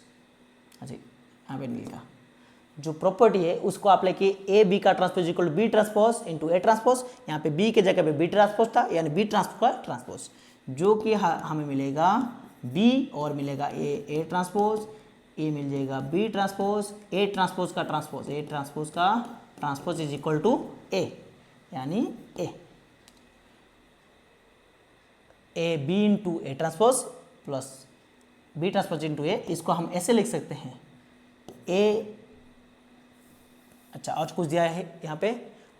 अच्छा यहाँ पे नहीं लिखा, जो प्रॉपर्टी है उसको आप लेके ए बी का transpose equal to B transpose into A transpose, यहाँ पे बी के जगह पे बी ट्रांसपोज था, यानी बी ट्रांसपोज का ट्रांसपोज, जो कि हमें मिलेगा बी और मिलेगा ए ट्रांसपोज, ए मिल जाएगा बी ट्रांसपोज, ए ट्रांसपोज का ट्रांसपोज, ए ट्रांसपोज का transpose is equal to A, यानी A B into A transpose plus B transpose into A. इसको हम ऐसे लिख सकते हैं ए, अच्छा और कुछ दिया है यहाँ पे,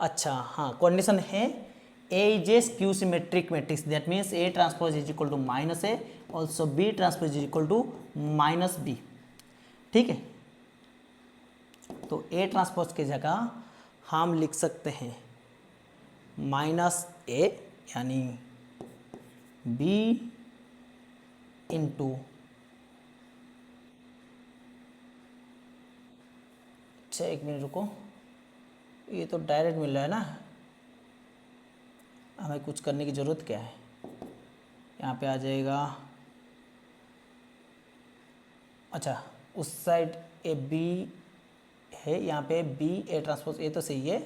अच्छा हाँ कंडीशन है A is a skew symmetric matrix, that means A transpose is equal to minus A, also B transpose is equal to minus B. ठीक है, तो ए ट्रांसपोज की जगह हम लिख सकते हैं माइनस ए, यानी बी इंटू, अच्छा एक मिनट रुको, ये तो डायरेक्ट मिल रहा है ना, हमें कुछ करने की ज़रूरत क्या है, यहाँ पे आ जाएगा, अच्छा उस साइड ए बी है, यहाँ पे बी ए ट्रांसपोज ए तो सही है,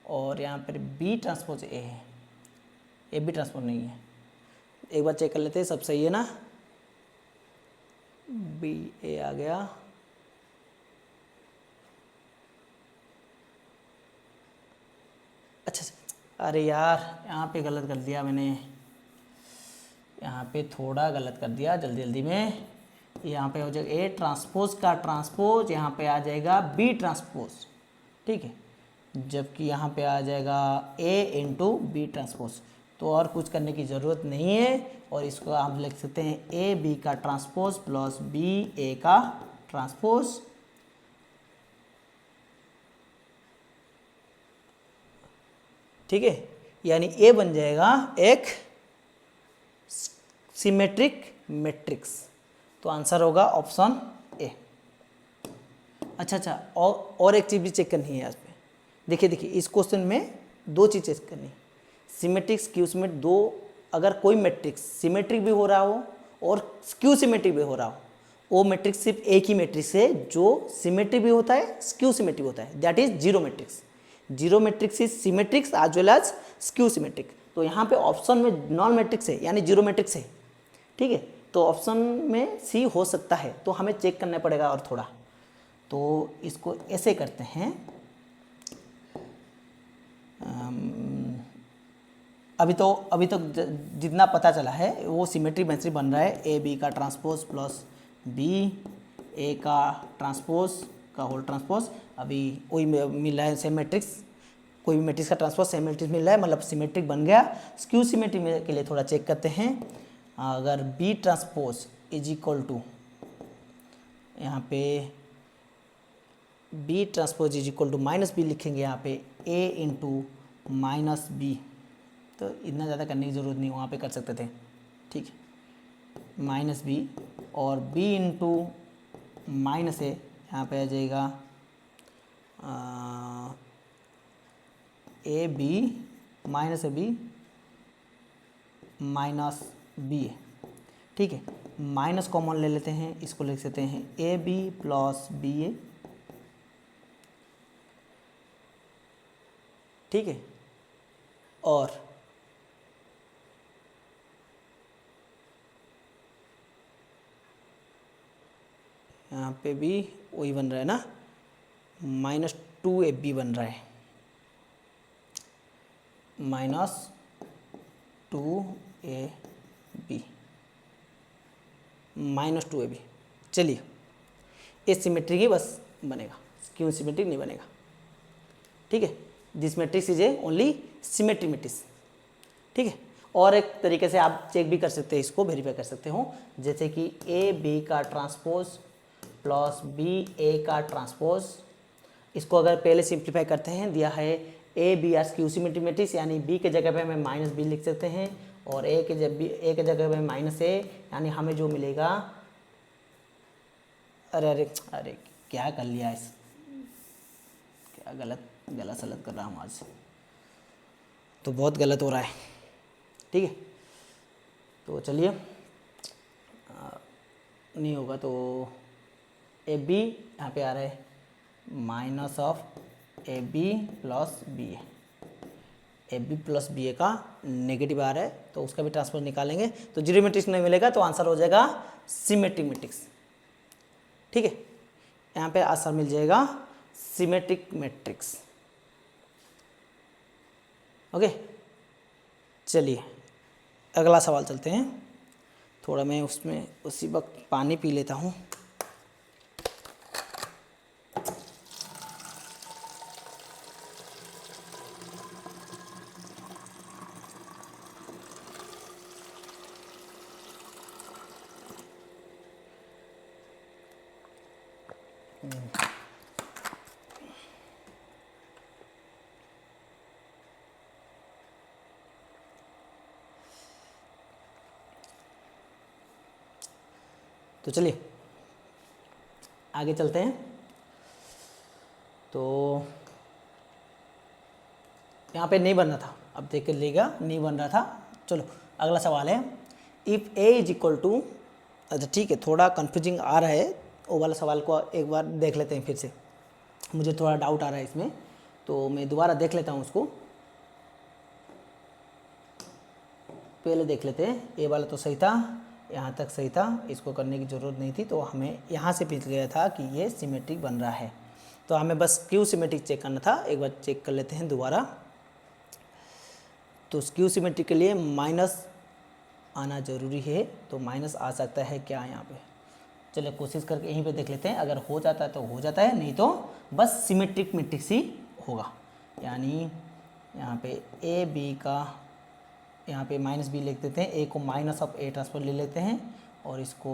और यहाँ पर बी ट्रांसपोज ए है, ए बी ट्रांसपोज नहीं है। एक बार चेक कर लेते हैं सब सही है ना, बी ए आ गया, अच्छा अरे यार यहाँ पे गलत कर दिया मैंने, यहाँ पे थोड़ा गलत कर दिया जल्दी में, यहाँ पे हो जाएगा ए ट्रांसपोज का ट्रांसपोज, यहाँ पे आ जाएगा बी ट्रांसपोज, ठीक है, जबकि यहाँ पे आ जाएगा ए इंटू बी ट्रांसपोज। तो और कुछ करने की ज़रूरत नहीं है, और इसको हम लिख सकते हैं ए बी का ट्रांसपोज प्लस बी ए का ट्रांसपोज, ठीक है, यानी ए बन जाएगा एक सिमेट्रिक मैट्रिक्स। तो आंसर होगा ऑप्शन ए। अच्छा और एक चीज़ भी चेक करनी है इस पे, देखिए इस क्वेश्चन में दो चीज़ चेक करनी, सिमेट्रिक स्क्यू सिमेट्रिक, दो अगर कोई मैट्रिक्स सिमेट्रिक भी हो रहा हो और स्क्यू सिमेट्रिक भी हो रहा हो, वो मैट्रिक्स सिर्फ एक ही मैट्रिक्स है जो सिमेट्रिक भी होता है स्क्यू सिमेट्रिक होता है, that is zero matrix. Zero matrix is symmetrics as well as skew symmetric. तो यहाँ पे ऑप्शन में नॉन मैट्रिक्स है यानी जीरो मैट्रिक्स है, ठीक है, तो ऑप्शन में सी हो सकता है, तो हमें चेक करना पड़ेगा और थोड़ा, तो इसको ऐसे करते हैं, अभी तो जितना पता चला है वो सिमेट्रिक मैट्रिक्स बन रहा है, ए बी का ट्रांसपोज प्लस बी ए का ट्रांसपोज का होल ट्रांसपोज, अभी वही मिल रहा है सेम मैट्रिक्स, कोई भी मैट्रिक्स का ट्रांसपोज सेम मैट्रिक्स मिल रहा है, मतलब सिमेट्रिक बन गया। स्क्यू सिमेट्रिक के लिए थोड़ा चेक करते हैं, अगर B transpose is equal to, यहाँ पे B transpose is equal to minus B लिखेंगे, यहाँ पे ए इंटू माइनस बी, तो इतना ज़्यादा करने की ज़रूरत नहीं, वहाँ पे कर सकते थे, ठीक है, माइनस बी और बी इंटू माइनस ए, यहाँ पे आ जाएगा A B minus A B minus B A, ठीक है, माइनस कॉमन ले लेते हैं, इसको लिख सकते हैं A B plus B A, ठीक है, और यहाँ पे भी वही बन रहा है ना, माइनस टू ए बी बन रहा है, minus two A B, minus two A B. चलिए इस सिमेट्रिक ही बस बनेगा, क्यों सिमेट्रिक नहीं बनेगा, ठीक है, this matrix is A only symmetric matrix, ठीक है। और एक तरीके से आप चेक भी कर सकते हैं, इसको वेरीफाई कर सकते हो, जैसे कि ए बी का ट्रांसपोज प्लस बी ए का ट्रांसपोज, इसको अगर पहले सिंप्लीफाई करते हैं, दिया है A B are skew symmetric matrix, यानी बी के जगह पे हमें माइनस बी लिख सकते हैं, और ए के जगह पे माइनस ए, यानी हमें जो मिलेगा, अरे अरे अरे क्या कर लिया इस, क्या गलत गलत सलत कर रहा हूँ आज, तो बहुत गलत हो रहा है। ठीक है, तो चलिए नहीं होगा तो ए बी यहाँ पे आ रहा है minus of A B plus B A, A B plus B A का नेगेटिव आ रहा है तो उसका भी ट्रांसपोज निकालेंगे तो जीरो मैट्रिक्स नहीं मिलेगा, तो आंसर हो जाएगा सिमेट्रिक मैट्रिक्स। ठीक है, यहाँ पे आंसर मिल जाएगा सिमेट्रिक मैट्रिक्स। ओके, चलिए अगला सवाल चलते हैं। थोड़ा मैं उसमें उसी वक्त पानी पी लेता हूँ। तो चलिए आगे चलते हैं। तो यहाँ पे नहीं बन रहा था, अब देख लीजिएगा नहीं बन रहा था। चलो अगला सवाल है, if A is equal to, अच्छा ठीक है थोड़ा कन्फ्यूजिंग आ रहा है, वो वाला सवाल को एक बार देख लेते हैं फिर से, मुझे थोड़ा डाउट आ रहा है इसमें, तो मैं दोबारा देख लेता हूँ उसको। पहले देख लेते हैं, ये वाला तो सही था, यहाँ तक सही था, इसको करने की ज़रूरत नहीं थी, तो हमें यहाँ से पूछ गया था कि ये सिमेट्रिक बन रहा है, तो हमें बस क्यू सिमेट्रिक चेक करना था। एक बार चेक कर लेते हैं दोबारा। तो क्यू सिमेट्रिक के लिए माइनस आना ज़रूरी है, तो माइनस आ सकता है क्या यहाँ पे, चलिए कोशिश करके यहीं पे देख लेते हैं, अगर हो जाता है तो हो जाता है, नहीं तो बस सिमेट्रिक मैट्रिक्स ही होगा। यानी यहाँ पे ए बी का, यहाँ पे माइनस बी लिख देते हैं, ए को माइनस ऑफ ए ट्रांसफर ले लेते हैं और इसको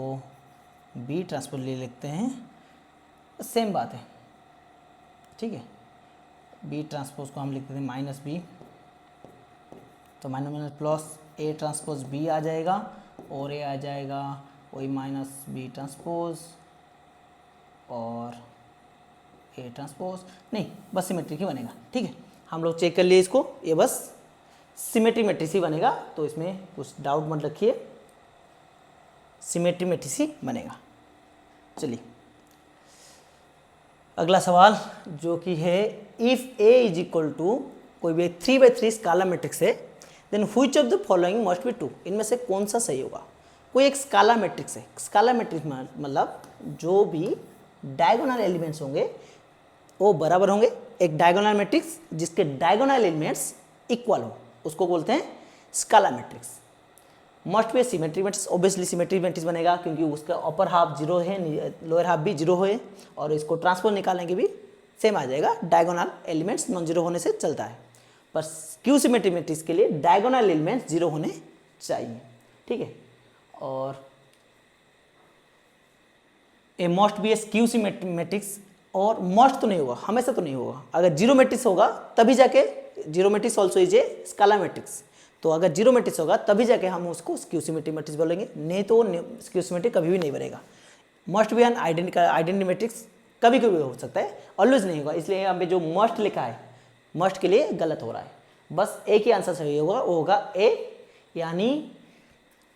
बी ट्रांसफर ले लेते हैं, सेम बात है। ठीक है, बी ट्रांसपोज को हम लिख देते हैं माइनस बी, तो minus minus plus A transpose B आ जाएगा और ए आ जाएगा वही माइनस बी ट्रांसपोज और ए ट्रांसपोज, नहीं बस सिमेट्रिक ही बनेगा। ठीक है, हम लोग चेक कर लिए इसको, ये बस सिमेट्रिक मैट्रिक्स ही बनेगा, तो इसमें कुछ डाउट मत रखिए, सिमेट्रिक मैट्रिक्स ही बनेगा। चलिए अगला सवाल जो कि है, if A is equal to, कोई भी 3/3 स्कालर मैट्रिक्स है, then which of the following must be true, इनमें से कौन सा सही होगा। कोई एक स्कालर मैट्रिक्स है, स्कालर मैट्रिक्स मतलब जो भी डायगोनल एलिमेंट्स होंगे वो बराबर होंगे। एक डायगोनल मैट्रिक्स जिसके डायगोनल एलिमेंट्स इक्वल हो उसको बोलते हैं scalar matrix. Must be symmetric matrix, obviously symmetric matrix बनेगा क्योंकि उसका अपर हाफ जीरो है, लोअर हाफ भी जीरो है, और इसको ट्रांसपोज निकालेंगे भी सेम आ जाएगा, डायगोनल एलिमेंट्स नॉन जीरो होने से चलता है। पर क्यू सिमेट्रिक मैट्रिक्स के लिए डायगोनल एलिमेंट्स जीरो होने चाहिए। ठीक है, और A must be a skew symmetric matrix, और मस्ट तो नहीं होगा, हमेशा तो नहीं होगा, अगर जीरो मैट्रिक्स होगा तभी जाके, zero matrix also is a scalar matrix, तो अगर जीरो मैट्रिक्स होगा तभी जाके हम उसको स्क्यू सिमेट्रिक मैट्रिक्स बोलेंगे, नहीं तो स्क्यू सिमेट्रिक कभी भी नहीं बनेगा। Must be an identity matrix कभी कभी हो सकता है, ऑलवेज नहीं होगा, इसलिए यहाँ पे जो मस्ट लिखा है मस्ट के लिए गलत हो रहा है, बस एक ही आंसर सही होगा, वो होगा ए, यानी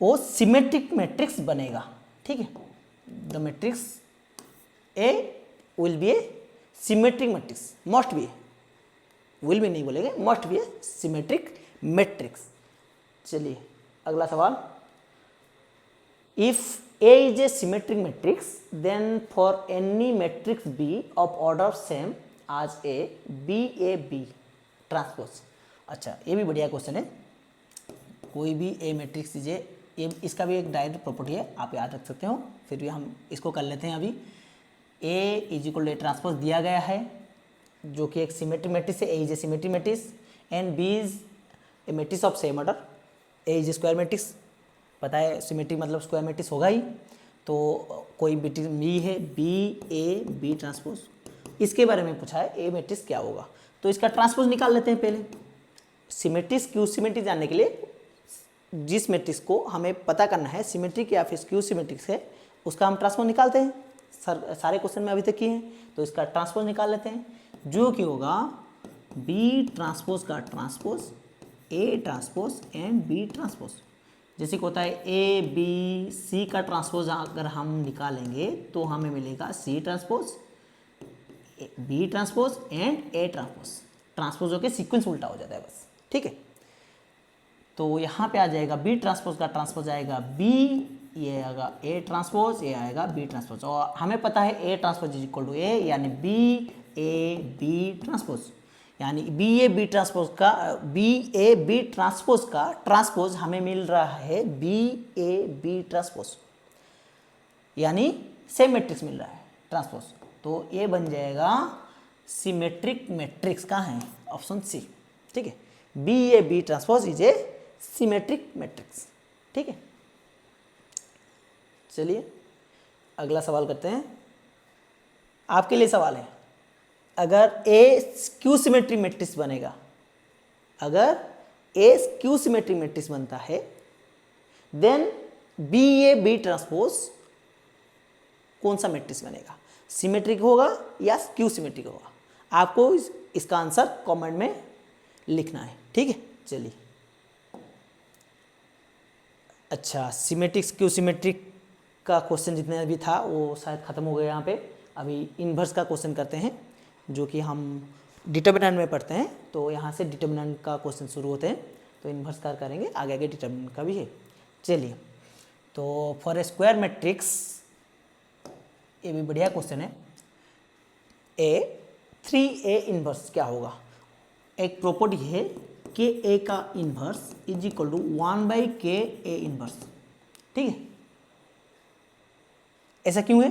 वो सिमेट्रिक मैट्रिक्स बनेगा। ठीक है, the matrix A will be a symmetric matrix, must be, will भी नहीं बोलेंगे, must be a symmetric matrix. चलिए अगला सवाल, if A is a symmetric matrix then for any matrix B of order same as A B transpose. अच्छा ये भी बढ़िया क्वेश्चन है, कोई भी ए मैट्रिक्स दीजिए, ये इसका भी एक डायरेक्ट प्रॉपर्टी है, आप याद रख सकते हो, फिर भी हम इसको कर लेते हैं। अभी A is equal to A transpose दिया गया है जो कि एक सिमेट्रिक मैट्रिक्स है, A is a symmetric matrix and B is a matrix of same order, A is square matrix, पता है सिमेट्रिक मतलब स्क्वायर मैट्रिक्स होगा ही, तो कोई बी है बी ट्रांसपोज, इसके बारे में पूछा है ए मैट्रिक्स क्या होगा, तो इसका ट्रांसपोज निकाल लेते हैं पहले। सिमेट्रिक्स क्यू सिमेट्रिक जानने के लिए जिस मैट्रिक्स को हमें पता करना है सिमेट्रिक या फिर क्यू सिमेट्रिक्स है, उसका हम ट्रांसपोज निकालते हैं, सारे क्वेश्चन में अभी तक किए हैं, तो इसका ट्रांसपोज निकाल लेते हैं, जो कि होगा बी ट्रांसपोज का transpose A transpose and B transpose. जैसे कि होता है ए बी सी का ट्रांसपोज अगर हम निकालेंगे तो हमें मिलेगा C transpose B transpose and A transpose. Transpose होकर सीक्वेंस उल्टा हो जाता है बस, ठीक है। तो यहाँ पे आ जाएगा बी ट्रांसपोज का ट्रांसपोज आएगा बी, ये आएगा ए ट्रांसपोज, ये आएगा बी ट्रांसपोज। और हमें पता है A transpose is equal to A, यानी बी ए बी ट्रांसपोज, यानी बी ए बी ट्रांसपोज का बी ए बी ट्रांसपोज का ट्रांसपोज हमें मिल रहा है बी ए बी ट्रांसपोज, यानी सेम मैट्रिक्स मिल रहा है ट्रांसपोज। तो ये बन जाएगा सिमेट्रिक मैट्रिक्स। कहाँ है? ऑप्शन सी, ठीक है। B A B transpose is a symmetric matrix, ठीक है। चलिए अगला सवाल करते हैं। आपके लिए सवाल है, अगर ए क्यू सिमेट्री मैट्रिक्स बनेगा, अगर ए क्यू सिमेट्री मैट्रिक्स बनता है, then B A B transpose कौन सा मैट्रिक्स बनेगा? सिमेट्रिक होगा या क्यू सिमेट्रिक होगा? आपको इसका आंसर कमेंट में लिखना है, ठीक है। चलिए, अच्छा, सिमेट्रिक क्यू सिमेट्रिक का क्वेश्चन जितने भी था वो शायद ख़त्म हो गया यहाँ पे। अभी इन्वर्स का क्वेश्चन करते हैं, जो कि हम डिटर्मिनेंट में पढ़ते हैं। तो यहाँ से डिटर्मिनेंट का क्वेश्चन शुरू होते हैं, तो इन्वर्स का करेंगे, आगे आगे डिटर्मिनेंट का भी है। चलिए, तो फॉर ए स्क्वायर मैट्रिक्स, ये भी बढ़िया क्वेश्चन है। ए 3A इन्वर्स क्या होगा? एक प्रॉपर्टी है कि ए का inverse is equal to 1/k A inverse, ठीक है। ऐसा क्यों है?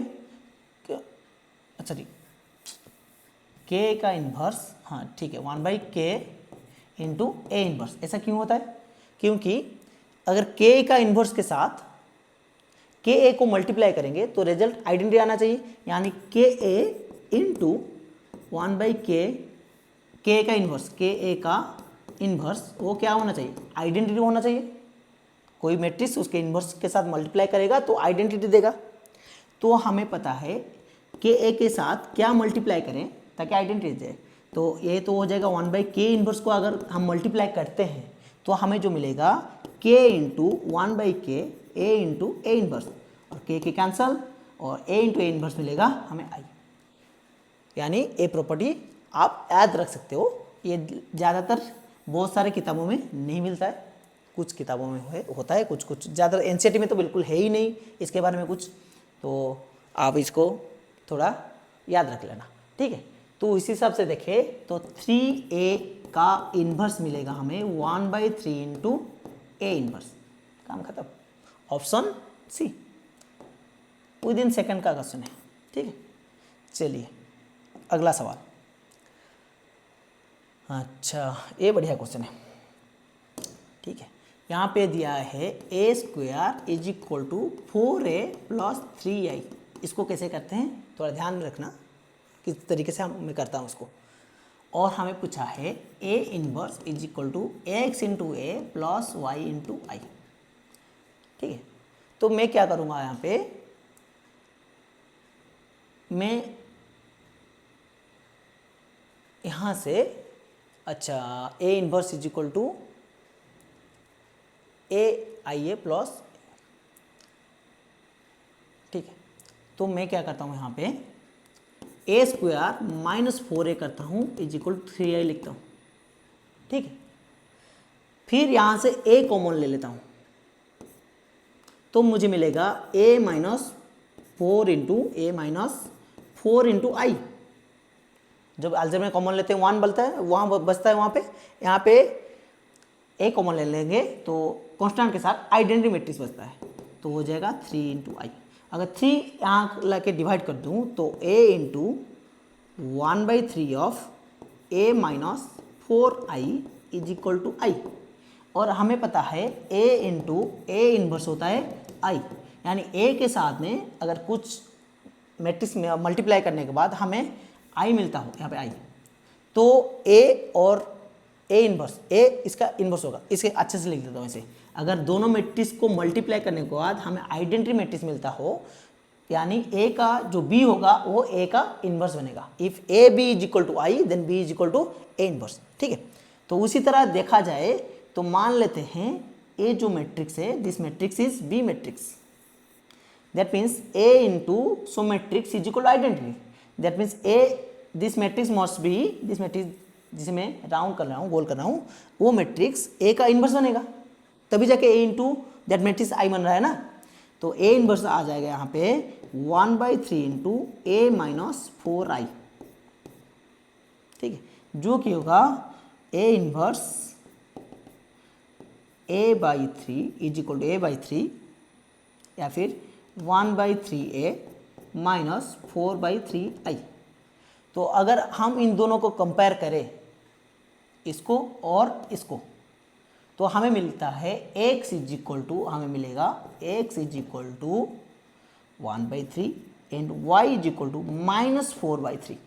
अच्छा ठीक, k का इन्वर्स, हाँ ठीक है, 1/k इंटू ए इन्वर्स। ऐसा क्यों होता है? क्योंकि अगर k का इन्वर्स के साथ ka को मल्टीप्लाई करेंगे तो रिजल्ट आइडेंटिटी आना चाहिए, यानी ka इंटू 1/k, k का इन्वर्स, ka का इन्वर्स वो क्या होना चाहिए? आइडेंटिटी होना चाहिए। कोई मैट्रिक्स उसके इन्वर्स के साथ मल्टीप्लाई करेगा तो आइडेंटिटी देगा। तो हमें पता है कि ए के साथ क्या मल्टीप्लाई करें ताकि आइडेंटिटी दे। तो ये तो हो जाएगा 1/k इन्वर्स को अगर हम मल्टीप्लाई करते हैं तो हमें जो मिलेगा k into 1/k A into A inverse, और k कैंसल और a इंटू ए इन्वर्स मिलेगा हमें i। यानी ये प्रॉपर्टी आप याद रख सकते हो। ये ज़्यादातर बहुत सारे किताबों में नहीं मिलता है, कुछ किताबों में होता है, कुछ ज़्यादा एनसीईआरटी में तो बिल्कुल है ही नहीं इसके बारे में कुछ। तो आप इसको थोड़ा याद रख लेना, ठीक है। तो इस हिसाब से देखें तो 3A का इन्वर्स मिलेगा हमें 1/3 इंटू ए इन्वर्स। काम खत्म। ऑप्शन सी विदिन सेकंड का क्वेश्चन है, ठीक है। चलिए अगला सवाल। अच्छा, ये बढ़िया क्वेश्चन है, ठीक है। यहाँ पे दिया है A square is equal to 4A plus 3i। इसको कैसे करते हैं थोड़ा ध्यान में रखना, किस तरीके से मैं करता हूँ इसको। और हमें पूछा है A inverse is equal to x into A plus Y into I, ठीक है। तो मैं क्या करूँगा यहाँ पे, मैं यहाँ से, अच्छा, A inverse is equal to A I A plus, ठीक है। तो मैं क्या करता हूँ यहाँ पे ए स्क्वायर माइनस 4A करता हूँ इज इक्वल टू 3i लिखता हूँ, ठीक है। फिर यहाँ से a कॉमन ले लेता हूँ तो मुझे मिलेगा a माइनस 4 इंटू आई। जब अलजेब्रा में कॉमन लेते हैं 1 बचता है, वहाँ बचता है, वहाँ पे यहाँ पे a कॉमन ले लेंगे तो कांस्टेंट के साथ आइडेंटिटी मैट्रिक्स बचता है, तो हो जाएगा 3 इंटू आई। अगर 3 यहाँ ला के डिवाइड कर दूँ तो a into 1/3 of a minus 4i is equal to I. और हमें पता है a इंटू ए इन्वर्स होता है i, यानी a के साथ में अगर कुछ मैट्रिक्स में मल्टीप्लाई करने के बाद हमें i मिलता हो, यहाँ पे i, तो a और ए इन्वर्स, ए इसका इन्वर्स होगा। इसे अच्छे से लिख देता हूँ ऐसे, अगर दोनों मैट्रिक्स को मल्टीप्लाई करने के बाद हमें आइडेंटिटी मैट्रिक्स मिलता हो यानी ए का जो बी होगा वो ए का इन्वर्स बनेगा। If A B is equal to I then B is equal to A inverse. ठीक है, तो उसी तरह देखा जाए तो मान लेते हैं ए जो मैट्रिक्स है, this matrix is B matrix, that means A into so matrix is equal identity, that means A this matrix must be, this matrix जिसे मैं राउंड कर रहा हूँ, गोल कर रहा हूँ, वो मैट्रिक्स ए का इन्वर्स बनेगा, तभी जाके ए इंटू दैट मैट्रिक्स आई बन रहा है ना। तो ए इन्वर्स आ जाएगा यहाँ पे 1/3 इंटू ए माइनस 4i। ठीक है, जो कि होगा A inverse a/3 is equal to a/3 या फिर 1/3a माइनस 4/3i। तो अगर हम इन दोनों को कंपेयर करें, इसको और इसको, तो हमें मिलता है x इज इक्वल टू, हमें मिलेगा x is equal to 1/3 and y is equal to -4/3।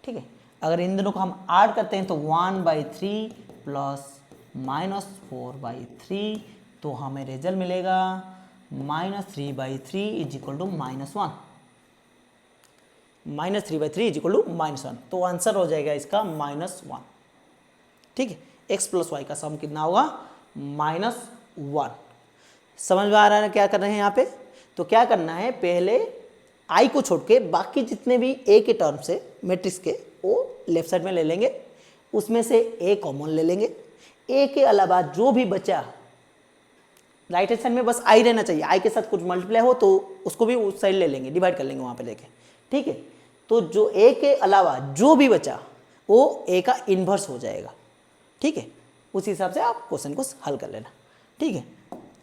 ठीक है, अगर इन दोनों को हम ऐड करते हैं तो 1/3 प्लस -4/3, तो हमें रिजल्ट मिलेगा -3/3 is equal to -1, -3/3 is equal to -1, तो आंसर हो जाएगा इसका -1। ठीक है, x प्लस वाई का सम कितना होगा -1। समझ में आ रहा है क्या कर रहे हैं यहाँ पे? तो क्या करना है, पहले i को छोड़ के बाकी जितने भी a के टर्म से मैट्रिक्स के वो लेफ्ट साइड में ले लेंगे, उसमें से a कॉमन ले लेंगे, a के अलावा जो भी बचा राइट हैंड साइड में बस i रहना चाहिए, i के साथ कुछ मल्टीप्लाई हो तो उसको भी उस साइड ले लेंगे, डिवाइड कर लेंगे वहाँ पे लेके। ठीक है, तो जो a के अलावा जो भी बचा वो a का इन्वर्स हो जाएगा। ठीक है, उसी हिसाब से आप क्वेश्चन को हल कर लेना। ठीक है,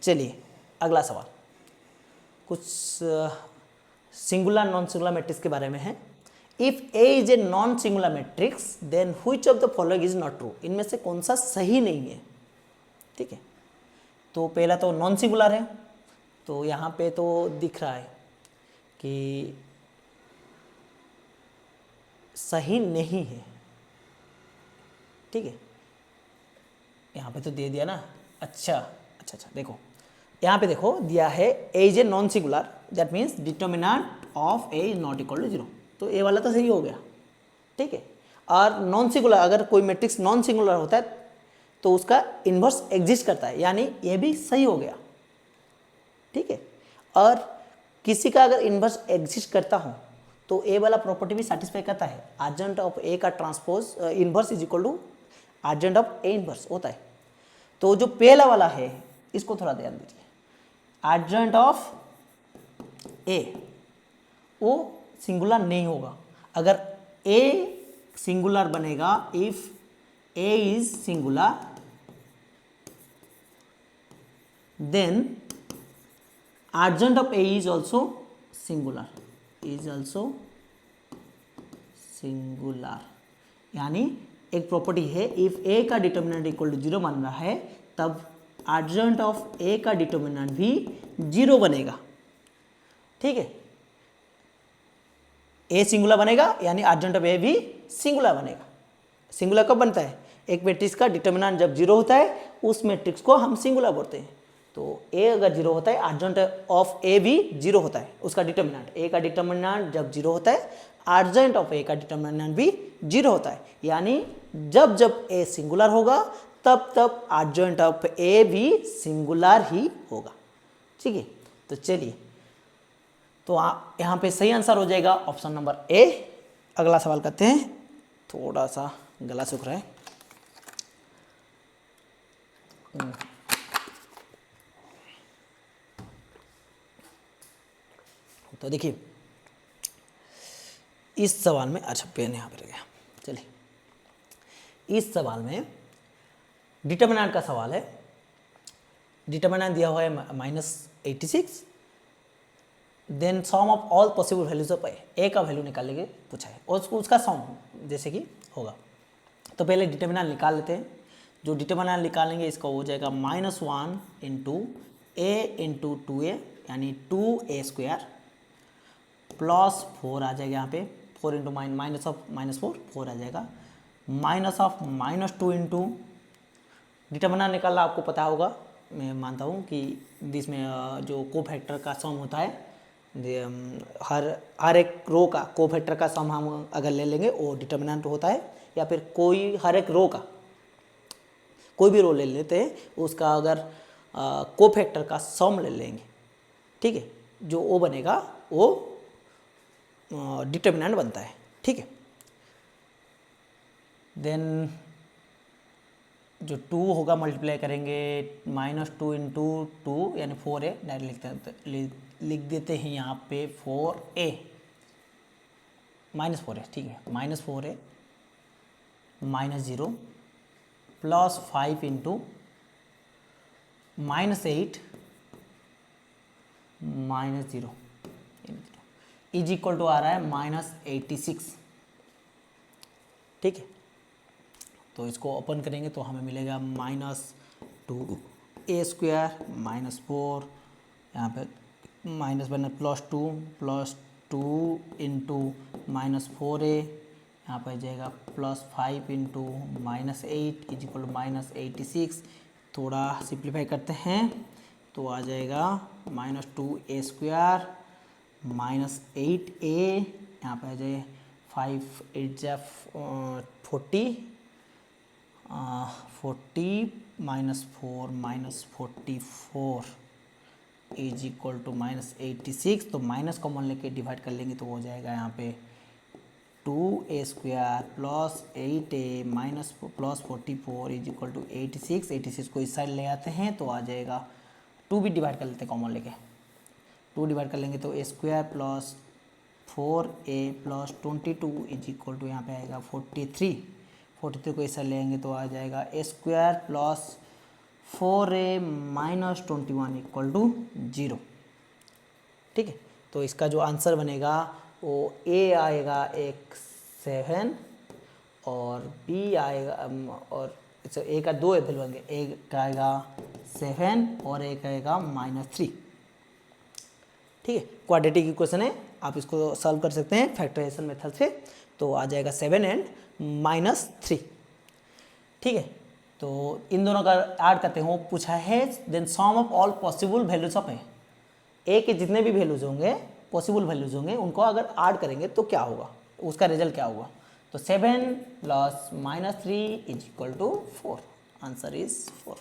चलिए अगला सवाल कुछ सिंगुलर नॉन सिंगुलर मैट्रिक्स के बारे में है। If A is a non singular matrix then which of the following is not true, इनमें से कौन सा सही नहीं है। ठीक है, तो पहला तो नॉन सिंगुलर है, तो यहाँ पे तो दिख रहा है कि सही नहीं है। ठीक है, यहाँ पे तो दे दिया ना, अच्छा, देखो यहाँ पे देखो दिया है A is a non singular, that means determinant of A is not equal to 0, तो ए वाला तो सही हो गया। ठीक है, और नॉन सिंगुलर, अगर कोई मैट्रिक्स नॉन सिंगुलर होता है तो उसका इन्वर्स एग्जिस्ट करता है, यानी ये भी सही हो गया। ठीक है, और किसी का अगर इन्वर्स एग्जिस्ट करता हो तो ए वाला प्रॉपर्टी भी सेटिस्फाई करता है, आर्जेंट ऑफ ए का transpose inverse is equal to adjoint of A inverse होता है। तो जो पहला वाला है इसको थोड़ा ध्यान दीजिए, आर्जेंट ऑफ ए वो सिंगुलर नहीं होगा। अगर ए सिंगुलर बनेगा, if A is singular then adjoint of A is also singular, यानी एक प्रॉपर्टी है, इफ ए का डिटर्मिनेंट इक्वल टू 0 मान रहा है तब आर्जेंट ऑफ ए का डिटर्मिनेंट भी 0 बनेगा। ठीक है, ए सिंगुलर बनेगा यानी आर्जेंट ऑफ ए भी सिंगुलर बनेगा। सिंगुलर कब बनता है, एक मैट्रिक्स का डिटर्मिनेंट जब 0 होता है उस मैट्रिक्स को हम सिंगुलर बोलते हैं। तो ए अगर 0 होता है, आर्जेंट ऑफ ए भी 0 होता है, उसका डिटर्मिनेंट, ए का डिटर्मिनेंट जब 0 होता है आर्जेंट ऑफ ए का डिटर्मिनेंट भी 0 होता है, यानी जब जब ए सिंगुलर होगा तब तब आर्जेंट ऑफ ए भी सिंगुलर ही होगा। ठीक है, तो चलिए, तो यहाँ पे सही आंसर हो जाएगा ऑप्शन नंबर ए। अगला सवाल करते हैं, थोड़ा सा गला सूख रहा है। तो देखिए इस सवाल में, अच्छा पेन यहाँ पर गया, चलिए इस सवाल में डिटर्मिनेंट का सवाल है। डिटर्मिनेंट दिया हुआ है -86, then sum of all possible values of A का वैल्यू निकालने के पूछा है और उसका सम जैसे कि होगा। तो पहले डिटर्मिनेंट निकाल लेते हैं। जो डिटर्मिनेंट निकालेंगे इसका हो जाएगा -1 इंटू ए इंटू 2a यानी 2a² प्लस 4 आ जाएगा यहाँ पे, 4 इंटू माइनस ऑफ -4 आ जाएगा, माइनस ऑफ -2 इंटू डिटर्मिनेंट निकालना आपको पता होगा, मैं मानता हूँ कि इसमें जो को फैक्टर का सम होता है हर एक रो का कोफैक्टर का सम हम अगर ले लेंगे वो डिटर्मिनेंट होता है, या फिर कोई हर एक रो का कोई भी रो ले लेते हैं उसका अगर कोफैक्टर का सम ले लेंगे, ठीक है, जो वो बनेगा वो डिटर्मिनेंट बनता है, ठीक है। देन जो 2 होगा मल्टीप्लाई करेंगे -2 इंटू 2 यानी 4a, डायरेक्ट लिख देते हैं यहाँ पे 4a -4a, ठीक है, -4a -0 plus 5 into -8 -0 is equal to आ रहा है -86, ठीक है। तो इसको ओपन करेंगे तो हमें मिलेगा -2a स्क्वायर -4, यहाँ पे माइनस बना +2 इंटू -4a, यहाँ पर जाएगा +5 इंटू -8 इज इक्वल टू -86। थोड़ा सिंप्लीफाई करते हैं तो आ जाएगा -2a स्क्वायर -8a, यहाँ पर आ जाए 5 8 जा 40 -4 इज इक्वल टू -86। तो माइनस कॉमन लेके डिवाइड कर लेंगे तो हो जाएगा यहाँ पे 2a square plus 8a minus plus 44 is equal to 86। 86 को इस साइड ले आते हैं तो आ जाएगा 2 भी डिवाइड कर लेते हैं कॉमन लेके, 2 डिवाइड कर लेंगे तो a square plus 4a plus 22 is equal to यहाँ पे आएगा 43 को ऐसा लेंगे तो आ जाएगा a square plus 4a minus 21 equal to 0, ठीक है। तो इसका जो आंसर बनेगा वो a आएगा एक 7 और b आएगा और a का 2 एप्पल बन गए, एक आएगा 7 और एक आएगा -3, ठीक है। क्वाड्रेटिक इक्वेशन है, आप इसको सॉल्व कर सकते हैं फैक्टराइजेशन मेथड से, तो आ जाएगा 7 एंड -3, ठीक है। तो इन दोनों का ऐड करते हैं, वो पूछा है then sum of all possible values of A के जितने भी वैल्यूज होंगे पॉसिबल वैल्यूज होंगे उनको अगर ऐड करेंगे तो क्या होगा, उसका रिजल्ट क्या होगा। तो 7 plus -3 is equal to 4, answer is 4,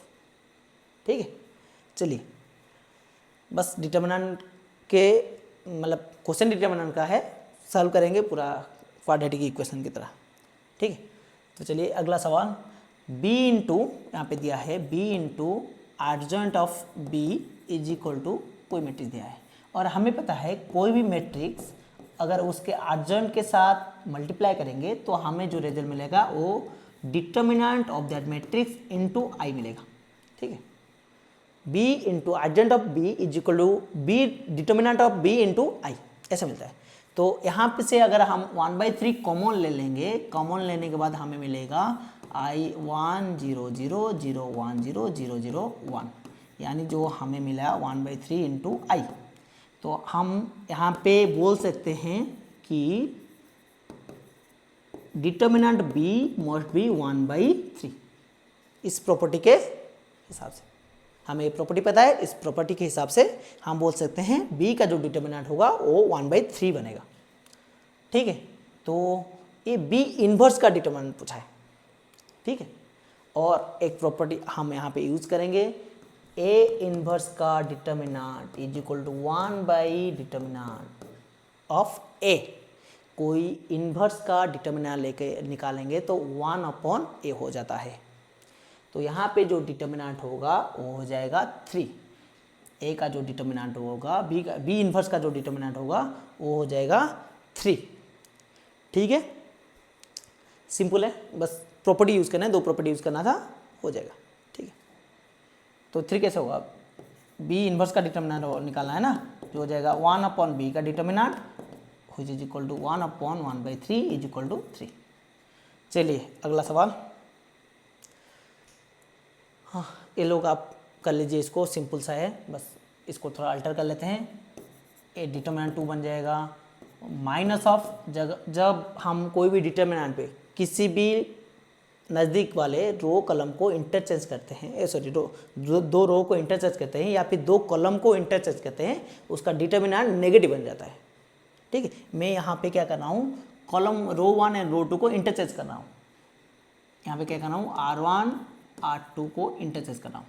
ठीक है। चलिए बस डिटर्मिनेंट के मतलब क्वेश्चन डिटर्मिनेंट का है, सॉल्व करेंगे पूरा क्वाड्रेटिक इक्वेशन की तरह, ठीक है। तो चलिए अगला सवाल, b इंटू यहाँ पे दिया है b into adjoint of b is equal to कोई मैट्रिक्स दिया है और हमें पता है कोई भी मैट्रिक्स अगर उसके एडजॉइंट के साथ मल्टीप्लाई करेंगे तो हमें जो रिजल्ट मिलेगा वो determinant of that matrix into I मिलेगा, ठीक है। b into adjoint of b is equal to b determinant of b into I, ऐसा मिलता है। तो यहाँ पे से अगर हम 1/3 कॉमन ले लेंगे, कॉमन लेने के बाद हमें मिलेगा i 1 0 0 0 1 0 0 0 1, यानी जो हमें मिला 1/3 इंटू आई। तो हम यहाँ पे बोल सकते हैं कि डिटर्मिनेंट b मस्ट बी 1/3, इस प्रॉपर्टी के हिसाब से हमें प्रॉपर्टी पता है, इस प्रॉपर्टी के हिसाब से हम बोल सकते हैं b का जो डिटर्मिनेंट होगा वो 1/3 बनेगा, ठीक है। तो ये b इन्वर्स का डिटर्मिनेंट पूछा है, ठीक है। और एक प्रॉपर्टी हम यहाँ पे यूज करेंगे, a इन्वर्स का डिटर्मिनेंट इज इक्वल टू 1/डिटर्मिनेंट ऑफ a। कोई इन्वर्स का डिटर्मिनेंट लेके निकालेंगे तो 1/a हो जाता है। तो यहाँ पे जो डिटर्मिनेंट होगा वो हो जाएगा 3, a का जो डिटर्मिनेंट होगा b इन्वर्स का जो डिटर्मिनेंट होगा वो हो जाएगा 3, ठीक है। सिंपल है, बस प्रॉपर्टी यूज़ करना है, 2 प्रॉपर्टी यूज़ करना था, हो जाएगा, ठीक है। तो 3 कैसे होगा, b इन्वर्स का डिटर्मिनेंट निकालना है ना, जो हो जाएगा 1/b का determinant which is equal to 1/1/3 is equal to 3। चलिए अगला सवाल, हाँ ये लोग आप कर लीजिए, इसको सिंपल सा है, बस इसको थोड़ा अल्टर कर लेते हैं। ए डिटर्मिनेंट 2 बन जाएगा माइनस ऑफ, जब हम कोई भी डिटर्मिनेंट पे किसी भी नज़दीक वाले रो कॉलम को इंटरचेंज करते हैं, सॉरी दो रो को इंटरचेंज करते हैं या फिर दो कॉलम को इंटरचेंज करते हैं, उसका डिटर्मिनेंट नेगेटिव बन जाता है। ठीक है, मैं यहाँ पे क्या कर रहा हूँ, कॉलम रो 1 एंड रो 2 को इंटरचेंज कर रहा हूँ। यहाँ पे क्या कर रहा हूँ, R1 R2 को इंटरचेंज कर रहा हूँ,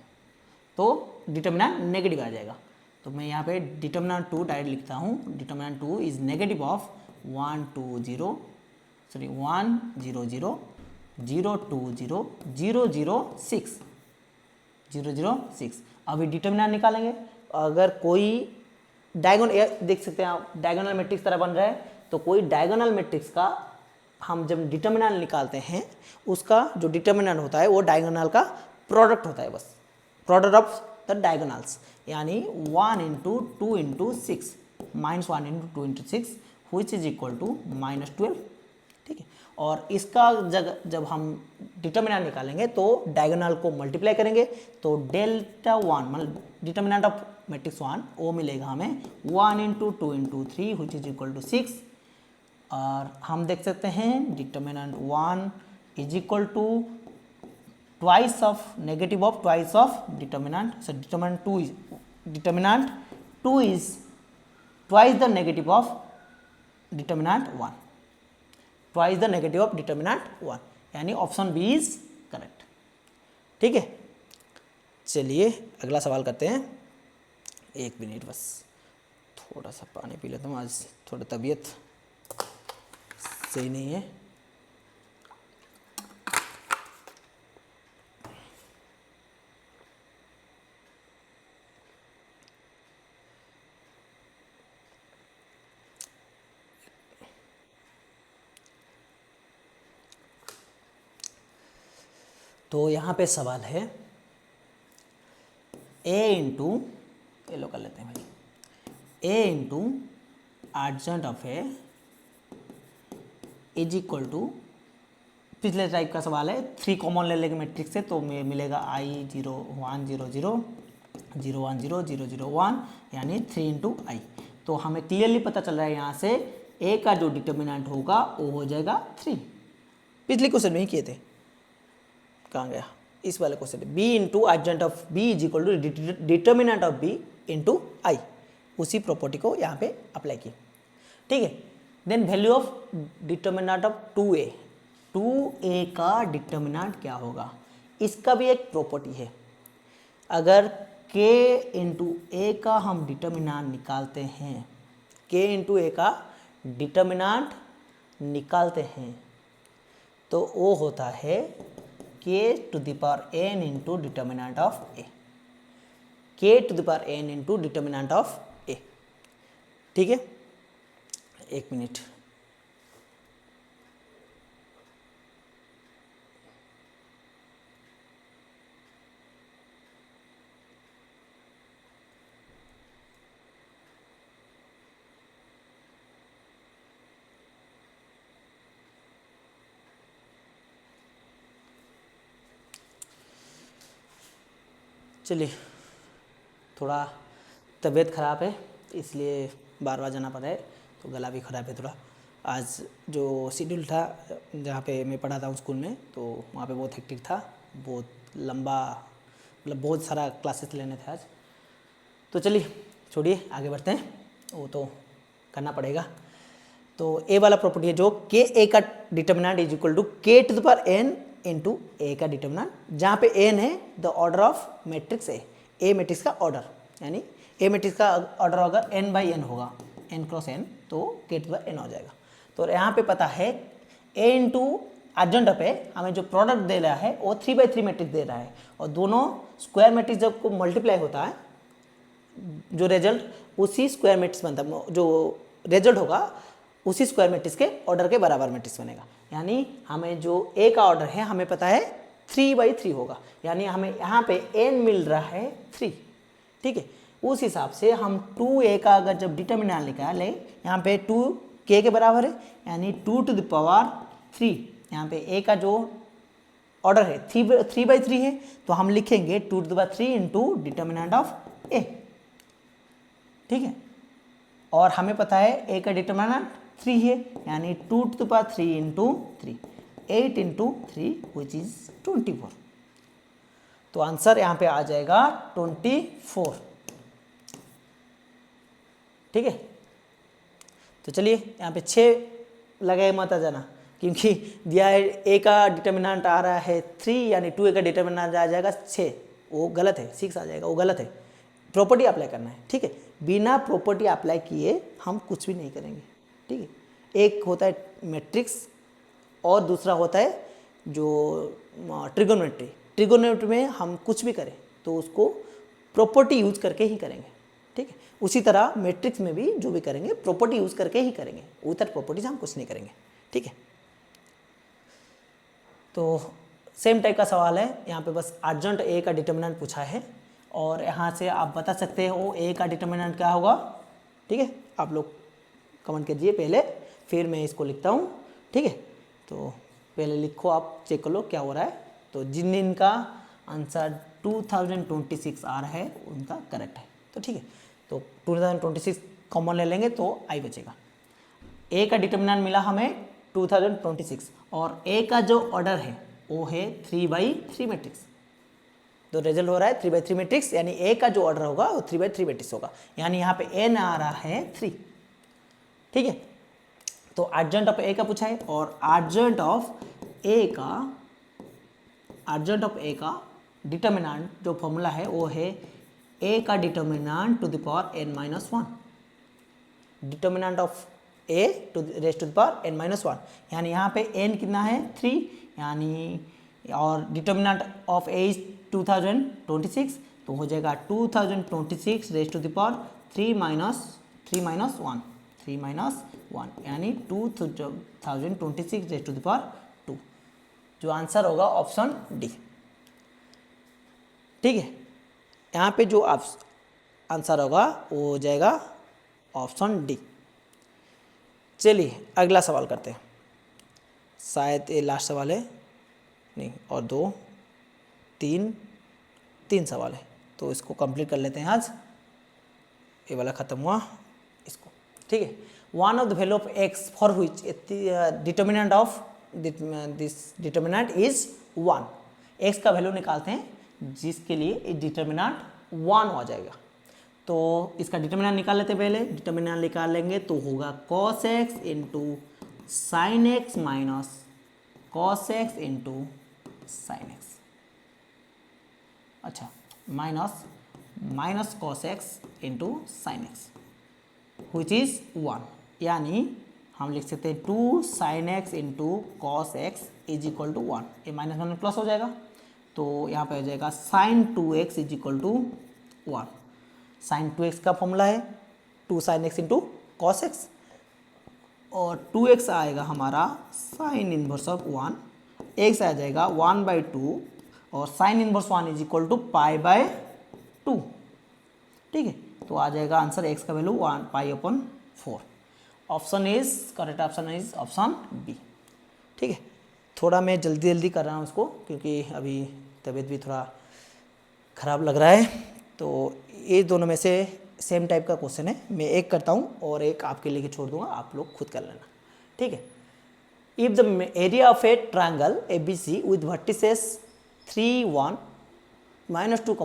तो डिटर्मिनेंट नेगेटिव आ जाएगा। तो मैं यहाँ पे डिटर्मिनेंट 2 डायरेक्ट लिखता हूँ, determinant 2 is negative of 1 2 0 sorry 1 0 0 0 2 0 0 0 6 0 0 6। अभी डिटर्मिनेंट निकालेंगे, अगर कोई डायगोनल देख सकते हैं आप, डायगोनल मैट्रिक्स तरह बन रहा है, तो कोई डायगोनल मैट्रिक्स का हम जब डिटर्मिनेंट निकालते हैं, उसका जो डिटर्मिनेंट होता है वो डायगोनल का प्रोडक्ट होता है, बस प्रोडक्ट ऑफ द डायगोनल्स, यानी 1 into 2 into 6 minus 1 into 2 into 6 which is equal to -12। ठीक है, और इसका जब हम डिटर्मिनेंट निकालेंगे तो डायगोनल को मल्टीप्लाई करेंगे, तो डेल्टा 1 मतलब डिटर्मिनेंट ऑफ मैट्रिक्स 1 वो मिलेगा हमें 1 into 2 into 3 which is equal to 6। और हम देख सकते हैं determinant 1 is equal to twice of negative of twice of determinant, so determinant 2 is twice the negative of determinant 1, twice the negative of determinant 1, यानी option B is correct. ठीक है, चलिए अगला सवाल करते हैं। एक मिनट बस, थोड़ा सा पानी पी लेता हूँ, आज थोड़ा तबीयत सही नहीं है। तो यहाँ पे सवाल है a इंटू, ये लो कर लेते हैं भाई, a into adjoint of A is equal to, पिछले टाइप का सवाल है, 3 कॉमन ले लेंगे मैट्रिक्स से, तो मिलेगा I 0 1 0 0 0 1 0 0 0 1, यानी 3 इंटू आई। तो हमें क्लियरली पता चल रहा है यहाँ से a का जो डिटर्मिनेंट होगा वो हो जाएगा 3। पिछले क्वेश्चन में ही किए थे, कहाँ गया, इस वाले क्वेश्चन में b into adjoint of b is equal to determinant of b into I, उसी प्रॉपर्टी को यहाँ पे अप्लाई किए। ठीक है, then value of determinant of 2a, 2a का डिटर्मिनेंट क्या होगा, इसका भी एक प्रॉपर्टी है। अगर k इंटू ए का हम डिटर्मिनेंट निकालते हैं, k इंटू ए का डिटर्मिनेंट निकालते हैं, तो वो होता है k to the power n into determinant of a, k to the power n into determinant of a। ठीक है, एक मिनट, चलिए थोड़ा तबीयत ख़राब है इसलिए बार बार जाना पड़ रहा है, तो गला भी ख़राब है थोड़ा। आज जो शेड्यूल था जहाँ पे मैं पढ़ा था स्कूल में, तो वहाँ पे बहुत हेक्टिक था, बहुत लंबा, मतलब बहुत सारा क्लासेस लेने थे आज। तो चलिए छोड़िए, आगे बढ़ते हैं, वो तो करना पड़ेगा। तो ए वाला प्रॉपर्टी है जो के ए का determinant is equal to K to the power N into A का डिटर्मिनेंट, जहाँ पे एन है the order of matrix A matrix का ऑर्डर, यानी ए मैट्रिक्स का ऑर्डर अगर n बाई एन होगा, n क्रॉस n, तो के टू द पावर n हो जाएगा। तो यहाँ पे पता है a इंटू एडजेंट ऑफ ए हमें जो प्रोडक्ट दे रहा है वो 3/3 मैट्रिक्स दे रहा है, और दोनों स्क्वायर मैट्रिक्स जब को मल्टीप्लाई होता है, जो रिजल्ट उसी स्क्वायर मैट्रिक्स बनता है, जो रिजल्ट होगा उसी स्क्वायर मैट्रिक्स के ऑर्डर के बराबर मैट्रिक्स बनेगा। यानी हमें जो ए का ऑर्डर है हमें पता है 3/3 होगा, यानी हमें यहाँ पे n मिल रहा है 3। ठीक है, उस हिसाब से हम 2a का अगर जब डिटर्मिनेंट निकाले, यहाँ पे 2 k के बराबर है, यानी 2 टू द पावर 3, यहाँ पे a का जो ऑर्डर है 3/3 है, तो हम लिखेंगे 2 to the power 3 into determinant of a। ठीक है, और हमें पता है a का डिटर्मिनेंट 3 है, यानी 2 टू द पावर 3 इंटू 3, 8 इंटू 3 विच इज 24। तो आंसर यहाँ पे आ जाएगा 24। ठीक है, तो चलिए यहाँ पे 6 लगाए मत आ जाना, क्योंकि दिया है ए का डिटर्मिनेंट आ रहा है 3, यानी 2a का डिटर्मिनेंट आ जाएगा 6, वो गलत है। 6 आ जाएगा, वो गलत है। प्रॉपर्टी अप्लाई करना है। ठीक है, बिना प्रॉपर्टी अप्लाई किए हम कुछ भी नहीं करेंगे। ठीक है, एक होता है मैट्रिक्स और दूसरा होता है जो ट्रिगोनोमेट्री। ट्रिगोनोमेट्री में हम कुछ भी करें तो उसको प्रॉपर्टी यूज करके ही करेंगे। ठीक है, उसी तरह मैट्रिक्स में भी जो भी करेंगे प्रॉपर्टी यूज करके ही करेंगे, विदाउट प्रॉपर्टी से हम कुछ नहीं करेंगे। ठीक है, तो सेम टाइप का सवाल है यहाँ पे, बस अर्जेंट ए का डिटर्मिनेंट पूछा है और यहाँ से आप बता सकते हो ए का डिटर्मिनेंट क्या होगा। ठीक है, आप लोग कमेंट कीजिए पहले, फिर मैं इसको लिखता हूँ। ठीक है, तो पहले लिखो, आप चेक कर लो क्या हो रहा है। तो जिन का आंसर 2026 आ रहा है उनका करेक्ट है। तो ठीक है, तो 2026 कॉमन ले लेंगे तो आई बचेगा। ए का डिटर्मिनेंट मिला हमें 2026 और ए का जो ऑर्डर है वो है 3/3 मैट्रिक्स। तो रिजल्ट हो रहा है 3/3 मैट्रिक्स, यानी ए का जो ऑर्डर होगा वो 3/3 मैट्रिक्स होगा, यानी यहाँ पे एन आ रहा है 3। ठीक है, तो अर्जेंट ऑफ ए का पूछा है और अर्जेंट ऑफ ए का डिटर्मिनेंट जो फॉर्मूला है वो है ए का determinant to the power n-1, determinant of A to raise to the power n-1, यानी यहाँ पे n कितना है 3, यानी और डिटर्मिनेंट ऑफ ए इज 2026, तो हो जाएगा 2026 raise to the power 3 minus 1, यानी 2026 रेज टू द पावर 2। जो आंसर होगा ऑप्शन डी। ठीक है, यहाँ पे जो आंसर होगा वो हो जाएगा ऑप्शन डी। चलिए अगला सवाल करते हैं, शायद ये लास्ट सवाल है, नहीं और 2 3 सवाल है, तो इसको कंप्लीट कर लेते हैं आज। ये वाला ख़त्म हुआ इसको। ठीक है, one of the value of x for which determinant of this determinant is 1। X का वैल्यू निकालते हैं जिसके लिए डिटर्मिनेंट 1 हो जाएगा। तो इसका डिटर्मिनेंट निकाल लेते हैं। पहले डिटर्मिनेंट निकाल लेंगे तो होगा cos x into sine X minus cos x into sine X, अच्छा minus cos x into sine X which is 1, यानी हम लिख सकते हैं 2 sine X into cos X is equal to 1। ये माइनस माइनस प्लस हो जाएगा, तो यहाँ पे हो जाएगा sine 2x is equal to 1। Sine 2x का फॉर्मूला है 2 sine X into cos X, और 2x आएगा हमारा साइन इनवर्स ऑफ 1, x आ जाएगा 1/2 और sine inverse 1 is equal to π/2। ठीक है, तो आ जाएगा आंसर x का वैल्यू 1 π/4। Option is correct, option is option B. ठीक है, थोड़ा मैं जल्दी कर रहा हूँ इसको क्योंकि अभी तबीयत भी थोड़ा ख़राब लग रहा है। तो ये दोनों में से सेम टाइप का क्वेश्चन है, मैं एक करता हूँ और एक आपके लिए छोड़ दूंगा, आप लोग खुद कर लेना। ठीक है, if the area of a triangle A B C with vertices 3 1 -2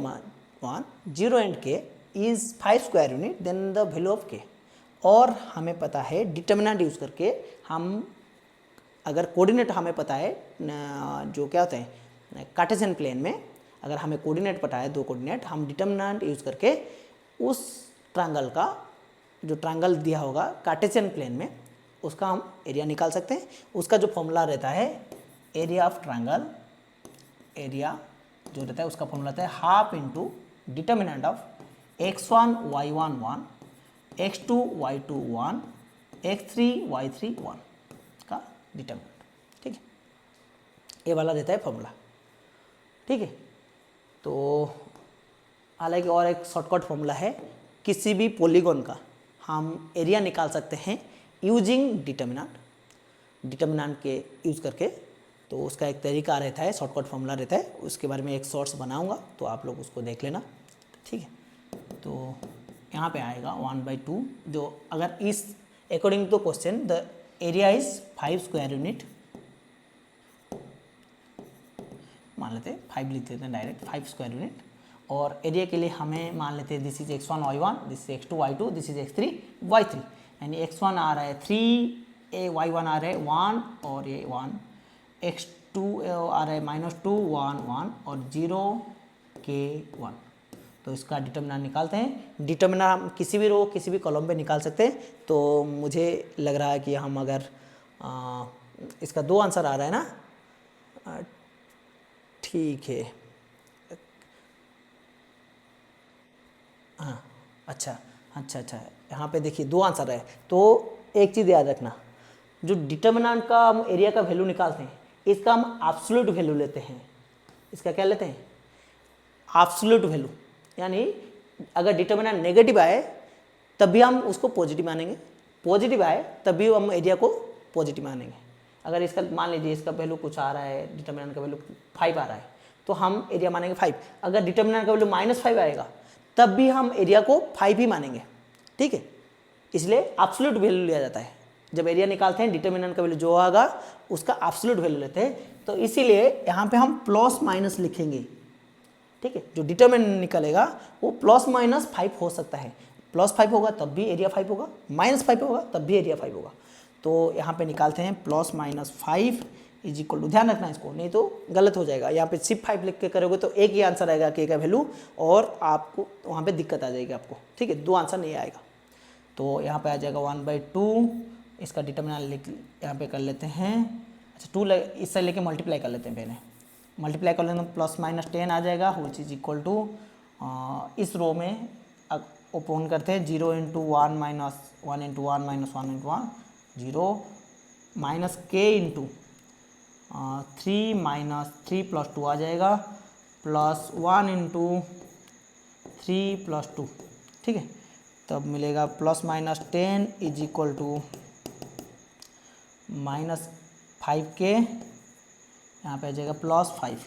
1 0 and k is 5 square unit then the value of k. और हमें पता है डिटर्मिनेंट यूज़ करके हम, अगर कोऑर्डिनेट हमें पता है जो क्या होते हैं कार्टेशियन प्लेन में, अगर हमें कोऑर्डिनेट पता है 2 कोऑर्डिनेट, हम डिटर्मिनेंट यूज़ करके उस ट्रायंगल का जो ट्रायंगल दिया होगा कार्टेशियन प्लेन में उसका हम एरिया निकाल सकते हैं। उसका जो फॉर्मूला रहता है एरिया ऑफ ट्रायंगल, एरिया जो रहता है उसका फॉर्मूला रहता है half into determinant of x1 y1 1 x2 y2 1 x3 y3 1 का डिटर्मिनेंट। ठीक है, ये वाला रहता है फॉर्मूला। ठीक है, तो हालांकि और एक शॉर्टकट फॉर्मूला है, किसी भी पॉलीगॉन का हम एरिया निकाल सकते हैं यूजिंग डिटर्मिनेंट के यूज़ करके। तो उसका एक तरीका रहता है, शॉर्टकट फॉर्मूला रहता है, उसके बारे में एक शॉर्ट्स बनाऊंगा तो आप लोग उसको देख लेना। ठीक है, तो यहाँ पे आएगा 1/2, जो अगर इस according to question the area is 5 square unit मान लेते हैं 5 लिख देते हैं डायरेक्ट 5 स्क्वायर यूनिट। और एरिया के लिए हमें मान लेते हैं this is x1 y1, this is x2 y2, this is x3 y3। यानी x1 आ रहा है 3, y1 आ रहा है 1 और ये 1, x2 आ रहा है -2 1 1 और 0 k 1। तो इसका डिटर्मिनेंट निकालते हैं। डिटर्मिनेंट हम किसी भी रो किसी भी कॉलम पे निकाल सकते हैं। तो मुझे लग रहा है कि हम अगर इसका 2 आंसर आ रहा है ना, ठीक है, हाँ अच्छा, यहाँ पे देखिए 2 आंसर है। तो एक चीज़ याद रखना, जो डिटर्मिनेंट का हम एरिया का वैल्यू निकालते हैं, इसका हम एब्सोल्यूट वैल्यू लेते हैं। इसका क्या लेते हैं? Absolute value. यानी अगर डिटर्मिनेंट नेगेटिव आए तब भी हम उसको पॉजिटिव मानेंगे, पॉजिटिव आए तब भी हम एरिया को पॉजिटिव मानेंगे। अगर इसका मान लीजिए इसका वैल्यू कुछ आ रहा है, डिटर्मिनेंट का वैल्यू 5 आ रहा है, तो हम एरिया मानेंगे 5। अगर डिटर्मिनेंट का वैल्यू -5 आएगा तब भी हम एरिया को 5 ही मानेंगे, ठीक है। इसलिए एब्सोल्यूट वैल्यू लिया जाता है। जब एरिया निकालते हैं डिटर्मिनेंट का वैल्यू जो होगा उसका एब्सोल्यूट वैल्यू लेते हैं। तो इसीलिए यहाँ पे हम प्लस माइनस लिखेंगे, ठीक है। जो डिटर्मिनेंट निकलेगा वो +-5 हो सकता है। +5 होगा तब भी एरिया 5 होगा, -5 होगा तब भी एरिया 5 होगा। तो यहाँ पे निकालते हैं +-5 इज इक्वल टू, ध्यान रखना इसको, नहीं तो गलत हो जाएगा। यहाँ पे सिर्फ 5 लिख के करोगे तो एक ही आंसर आएगा के का वैल्यू, और आपको वहाँ पे दिक्कत आ जाएगी आपको, ठीक है। 2 आंसर नहीं आएगा। तो यहाँ पे आ जाएगा 1/2। इसका डिटर्मिनेंट लिख यहाँ पे कर लेते हैं। अच्छा 2 इससे लेके मल्टीप्लाई कर लेते हैं, पहले मल्टीप्लाई कर लेते हैं +-10 आ जाएगा, विच इज इक्वल टू, इस रो में ओपन करते हैं 0 × 1 - 1 × 1 - 1 × 1 0 -k × 3 - 3 + 2 आ जाएगा, +1 × 3 + 2, ठीक है। तब मिलेगा +-10 इज इक्वल टू -5k, यहाँ पे आ जाएगा +5।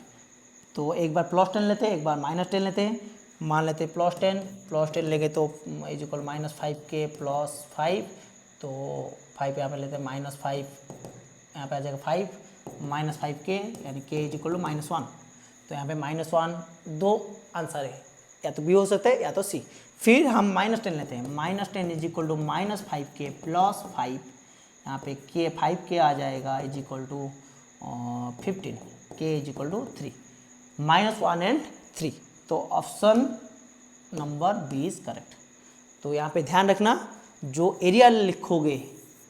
तो एक बार +10 लेते हैं, एक बार -10 लेते हैं। मान लेते हैं +10 लेंगे तो इज इक्वल -5k + 5, तो 5 यहाँ पे लेते हैं -5, यहाँ पे आ जाएगा 5 -5k, यानी k इज इक्वल टू -1। तो यहाँ पे -1 2 आंसर है, या तो बी हो सकता है या तो सी। फिर हम -10 लेते हैं, -10 इज इक्वल टू -5k + 5, यहाँ पे k 5k आ जाएगा is equal to 15, k is equal to 3, -1 और 3। तो option number B is correct. तो यहाँ पे ध्यान रखना, जो एरिया लिखोगे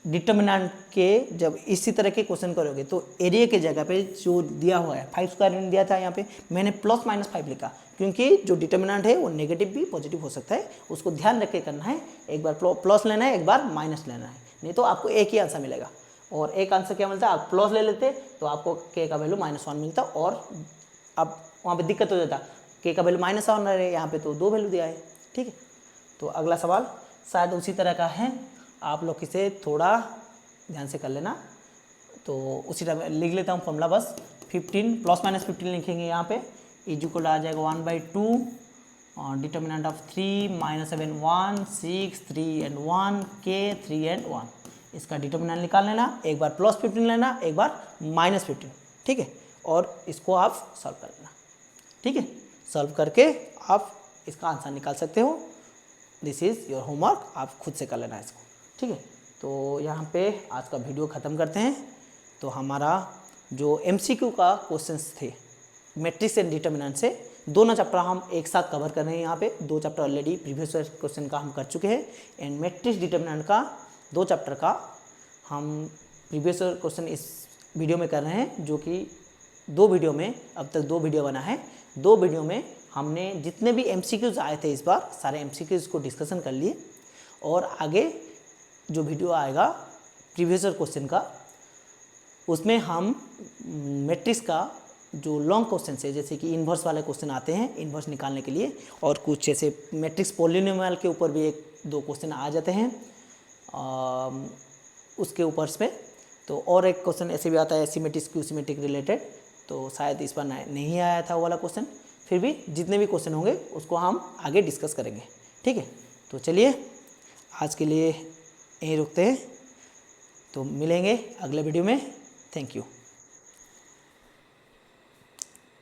डिटर्मिनेंट के, जब इसी तरह के क्वेश्चन करोगे तो एरिया के जगह पे जो दिया हुआ है 5 स्क्वायर यूनिट दिया था, यहाँ पे मैंने +-5 लिखा, क्योंकि जो डिटर्मिनेंट है वो नेगेटिव भी पॉजिटिव हो सकता है। उसको ध्यान रख के करना है, एक बार प्लस लेना है, एक बार माइनस लेना है, नहीं तो आपको एक ही आंसर मिलेगा। और एक आंसर क्या मिलता है, आप प्लस ले लेते तो आपको k का वैल्यू -1 मिलता, और अब वहाँ पे दिक्कत हो जाता, k का वैल्यू -1 रहे, यहाँ पे तो 2 वैल्यू दिया है, ठीक है। तो अगला सवाल शायद उसी तरह का है, आप लोग इसे थोड़ा ध्यान से कर लेना। तो उसी तरह लिख लेता हूँ फॉर्मूला, बस 15 +-15 लिखेंगे यहाँ पे, इज इक्वल आ जाएगा 1/2 determinant of 3 -7 1 6 3 and 1 k 3 and 1। इसका डिटर्मिनेंट निकाल लेना, एक बार +15 लेना, एक बार -15, ठीक है। और इसको आप सॉल्व कर लेना, ठीक है। सॉल्व करके आप इसका आंसर निकाल सकते हो। दिस इज़ योर होमवर्क, आप खुद से कर लेना इसको, ठीक है। तो यहाँ पे आज का वीडियो ख़त्म करते हैं। तो हमारा जो MCQ का क्वेश्चंस थे मैट्रिक्स एंड डिटर्मिनेंट से, दोनों चैप्टर हम एक साथ कवर कर रहे हैं। यहाँ पे 2 chapter already previous year question का हम कर चुके हैं, एंड मैट्रिक्स डिटर्मिनेंट का 2 चैप्टर का हम प्रीवियस ईयर क्वेश्चन इस वीडियो में कर रहे हैं, जो कि 2 वीडियो में, अब तक 2 वीडियो बना है। 2 वीडियो में हमने जितने भी MCQs आए थे इस बार, सारे MCQs को डिस्कशन कर लिए, और आगे जो वीडियो आएगा प्रीवियस ईयर क्वेश्चन का, उसमें हम मैट्रिक्स का जो लॉन्ग क्वेश्चन है, जैसे कि इन्वर्स वाले क्वेश्चन आते हैं इन्वर्स निकालने के लिए, और कुछ जैसे मैट्रिक्स पॉलिनोमियल के ऊपर भी 1-2 क्वेश्चन आ जाते हैं उसके ऊपर में। तो और एक क्वेश्चन ऐसे भी आता है सिमेट्रिक क्यू सिमेट्रिक रिलेटेड, तो शायद इस बार नहीं आया था वो वाला क्वेश्चन। फिर भी जितने भी क्वेश्चन होंगे उसको हम आगे डिस्कस करेंगे, ठीक है। तो चलिए आज के लिए यहीं रुकते हैं, तो मिलेंगे अगले वीडियो में। Thank you.